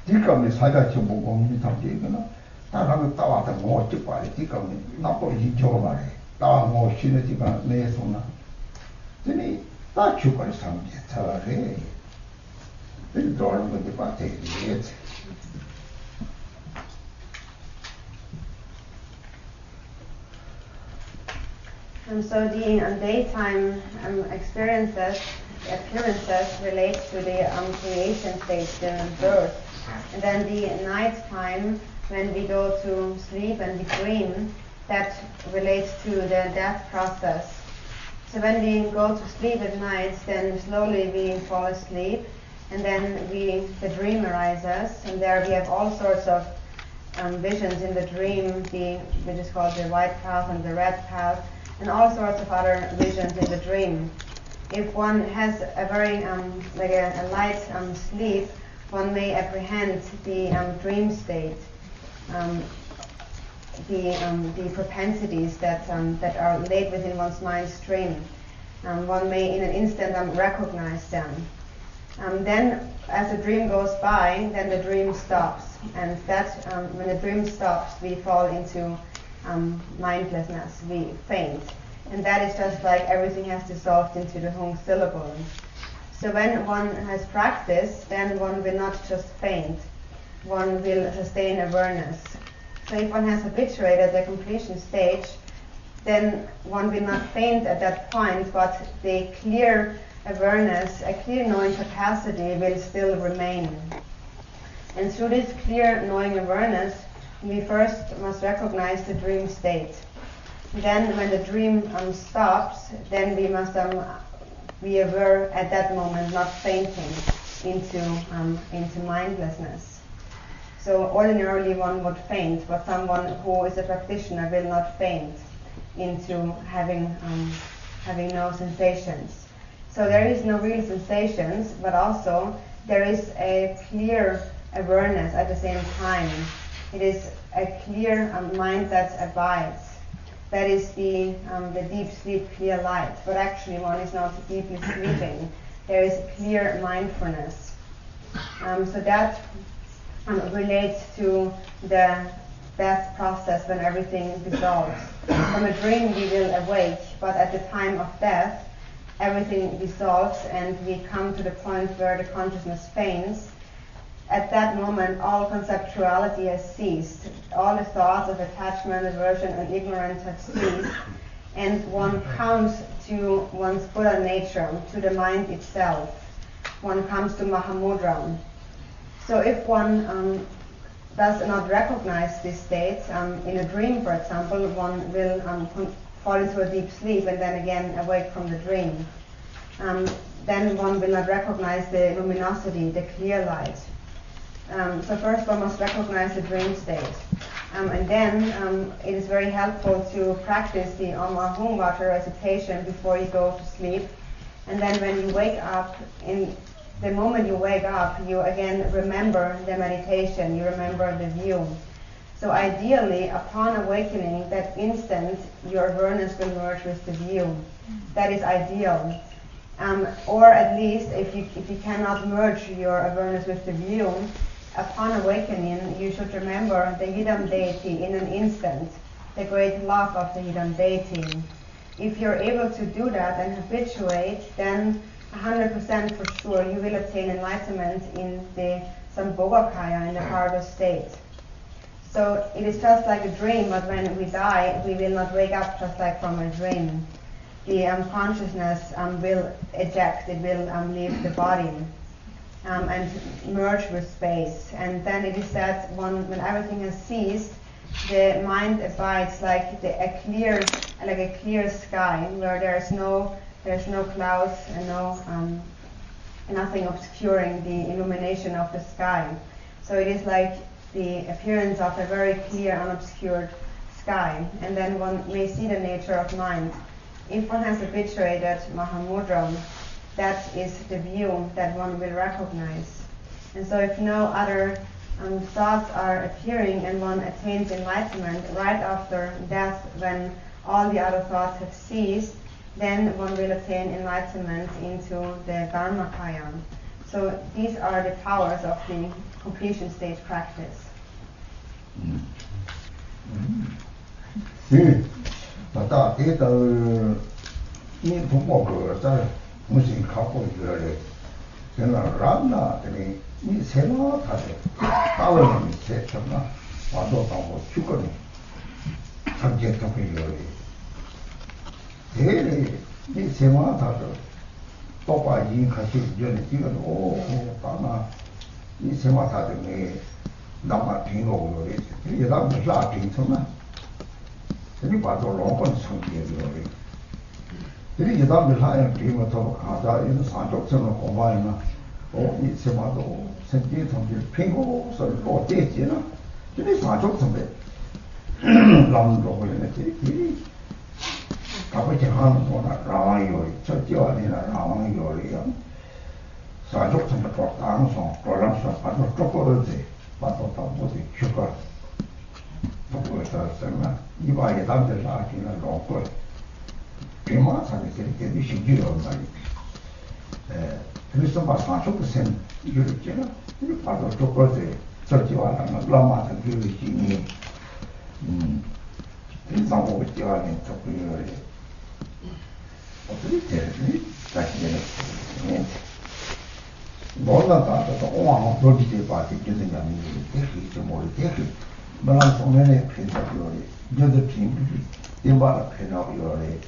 디감이 사자치 보고 우리 담기거나 다가면 따와다 뭐 찍봐야 디감이 나쁘지 좋아해 따와 뭐 쉬는 시간 내서나 근데 다 죽을 상태 차라리 이 돌은 것도 같아 이게 So the daytime appearances relate to the creation stage, the birth. And then the night time, when we go to sleep and we dream, that relates to the death process. So when we go to sleep at night, then slowly we fall asleep, and then the dream arises, and there we have all sorts of visions in the dream, which is called the white path and the red path, and all sorts of other visions in the dream. If one has a very like a light sleep, one may apprehend the dream state, the propensities that are laid within one's mind stream. One may in an instant recognize them. Then, as the dream goes by, then the dream stops, and that when the dream stops, we fall into mindlessness, we faint, and that is just like everything has dissolved into the Hung syllable. So when one has practiced, then one will not just faint, one will sustain awareness. So if one has habituated the completion stage, then one will not faint at that point, but the clear awareness, a clear knowing capacity will still remain. And through this clear knowing awareness, we first must recognize the dream state. Then when the dream stops, then we must be aware at that moment, not fainting. into mindlessness. So ordinarily one would faint, but someone who is a practitioner will not faint into having no sensations. So there is no real sensations, but also there is a clear awareness at the same time. It is a clear mind that abides. That is the deep sleep, clear light. But actually one is not deeply sleeping. There is clear mindfulness. So that relates to the death process when everything dissolves. From a dream we will awake, but at the time of death everything dissolves and we come to the point where the consciousness faints. At that moment all conceptuality has ceased. All the thoughts of attachment, aversion and ignorance have ceased, and one comes to one's Buddha nature, to the mind itself. One comes to Mahamudra. So if one does not recognize this state, in a dream for example, one will fall into a deep sleep and then again awake from the dream. Then one will not recognize the luminosity, the clear light. So first one must recognize the dream state. And then it is very helpful to practice the Om Ahum Vata recitation before you go to sleep. And then when you wake up, in the moment you wake up, you again remember the meditation, you remember the view. So ideally, upon awakening, that instant, your awareness will merge with the view. That is ideal. Or at least, if you cannot merge your awareness with the view, upon awakening, you should remember the Yidam deity in an instant, the great love of the Yidam deity. If you're able to do that and habituate, then 100% for sure you will attain enlightenment in the Sambhogakaya, in the harvest state. So it is just like a dream, but when we die, we will not wake up just like from a dream. The consciousness will eject, it will leave the body and merge with space. And then it is that when everything has ceased, the mind abides like a clear sky, where there's no clouds and nothing obscuring the illumination of the sky. So it is like the appearance of a very clear, unobscured sky. And then one may see the nature of mind. If one has habituated Mahamudra, that is the view that one will recognize. And so if no other thoughts are appearing and one attains enlightenment right after death, when all the other thoughts have ceased, then one will attain enlightenment into the Dharmakaya. So these are the powers of the completion stage practice. Tata eta ni thumbo ko sa musin khapo yore sena ramna tene ni sema thade tawa ni se chama wado tawo chukoni samje tapo yore ere ni sema thade topa yin khashi yone tiga o tama ni sema thade ne dama pingo yore ye da ma sha tin chama teni pato longkon sungye yore teni ye da ma sha yan pingo to kha yin sanjok chama koma ina o ni sema do senje thongje pingo so lo de ji na teni sanjok chama lam ro ko ne ti Apa jangan orang ramai yori, setiap ni lah ramai yori yang sahaja sampai pertang song, orang song pada cokor je, pada tahu tu cokor, cokor itu sama. Iba yang dalam jelas ni lah rokok, cuma sahaja jadi sihir orang ni. Tapi semua sahaja persen yori je lah, ini pada cokor je, setiap orang lama tak yori sini. Ini sama setiap ni cokor yori. 어떻게 되니? 자신의 몰라가 또 오만 프로젝트 파티 기능이 되게 좀 모르겠지. 말한 소년의 편집이요리. 저도 팀이 이바라 편집이요리.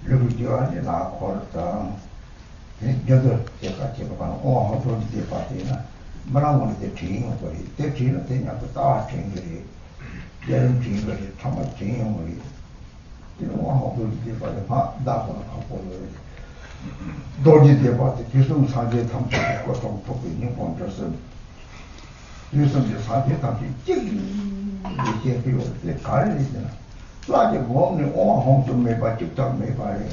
그리고 저한테 나 걸었다. 저도 제가 봐. 오만 프로젝트 파티나 말한 거는 팀이 거리. 팀이 되냐 다 팀이. 여름 팀이 정말 팀이 이런 거 하고 이제 빨리 다고 하고 도지 대바도 기승 사제 탐지 고통 토비 일본 조선 유선제 사제 탐지 이게 필요해 가리잖아 라게 몸이 오홍 좀 매봐 직접 매봐래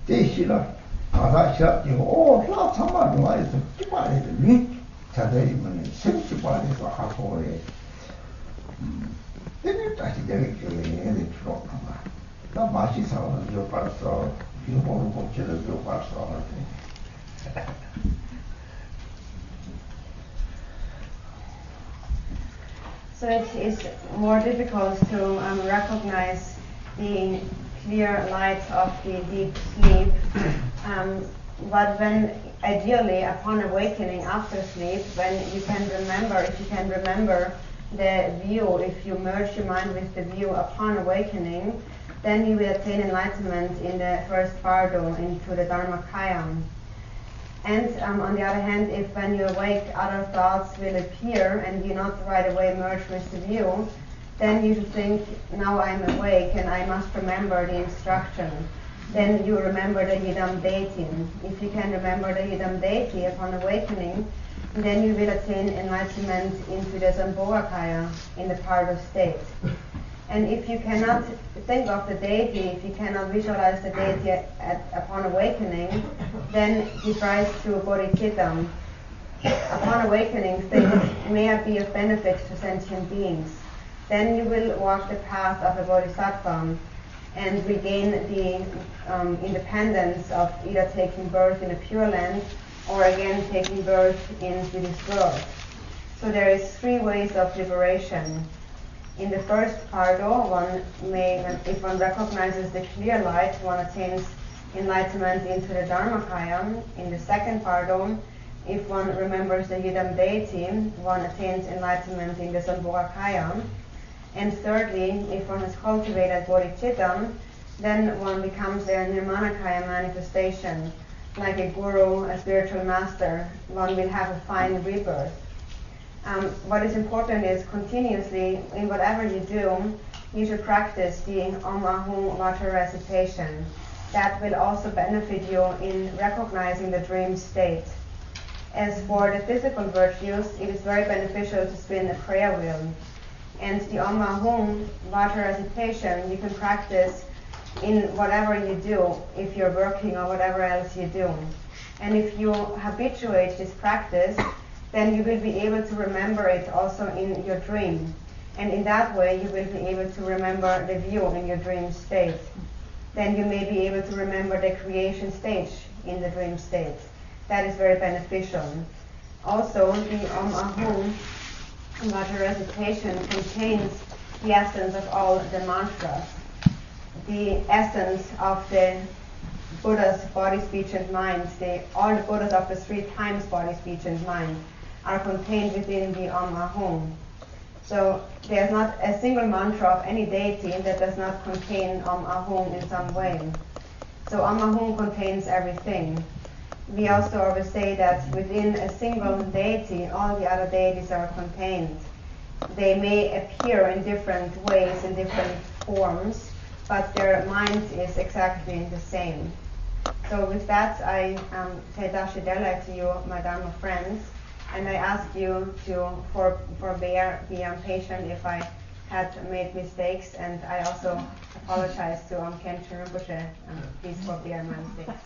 대시라 가다시라 이거 라 참말 좋아해서 기발해 리 자대이면 생기발해서 하고 그래 되게 다시 되게 필요 없나 나 맛이 사는 저 벌써 일본은 복제를 저 벌써 하는데 So it is more difficult to recognize the clear light of the deep sleep. But when ideally upon awakening after sleep, when you can remember, if you can remember the view, if you merge your mind with the view upon awakening, then you will attain enlightenment in the first bardo into the Dharmakaya. And on the other hand, if when you awake other thoughts will appear and you not right away merge with the view, then you should think, now I'm awake and I must remember the instruction. Then you remember the Yidam Deity. If you can remember the Yidam Deity upon awakening, then you will attain enlightenment into the Sambhogakaya in the Pardo state. And if you cannot think of the deity, if you cannot visualize the deity upon awakening, then give rise to bodhicitta. Upon awakening, things may be of benefit to sentient beings. Then you will walk the path of a bodhisattva and regain the independence of either taking birth in a pure land or again taking birth into this world. So there is 3 ways of liberation. In the first pardo, if one recognizes the clear light, one attains enlightenment into the Dharmakaya. In the second pardo, if one remembers the Yidam Deity, one attains enlightenment in the Sambhogakaya. And thirdly, if one has cultivated bodhicitta, then one becomes a Nirmanakaya manifestation. Like a guru, a spiritual master, one will have a fine rebirth. What is important is continuously, in whatever you do, you should practice the Om Ahum Vajra recitation. That will also benefit you in recognizing the dream state. As for the physical virtues, it is very beneficial to spin a prayer wheel. And the Om Ahum Vajra recitation you can practice in whatever you do, if you're working or whatever else you do. And if you habituate this practice, then you will be able to remember it also in your dream. And in that way, you will be able to remember the view in your dream state. Then you may be able to remember the creation stage in the dream state. That is very beneficial. Also, the Om Ahum Vajra recitation contains the essence of all the mantras. The essence of the Buddha's body, speech, and mind, all the Buddhas of the 3 times body, speech, and mind are contained within the Om Ahum. So there's not a single mantra of any deity that does not contain Om Ahum in some way. So Om Ahum contains everything. We also always say that within a single deity, all the other deities are contained. They may appear in different ways, in different forms, but their mind is exactly the same. So with that, I say Dashi Dele to you, my Dharma friends, and I ask you to forbear, be patient if I had made mistakes, and I also apologize to Khenchen Rinpoche, please forbear my mistakes.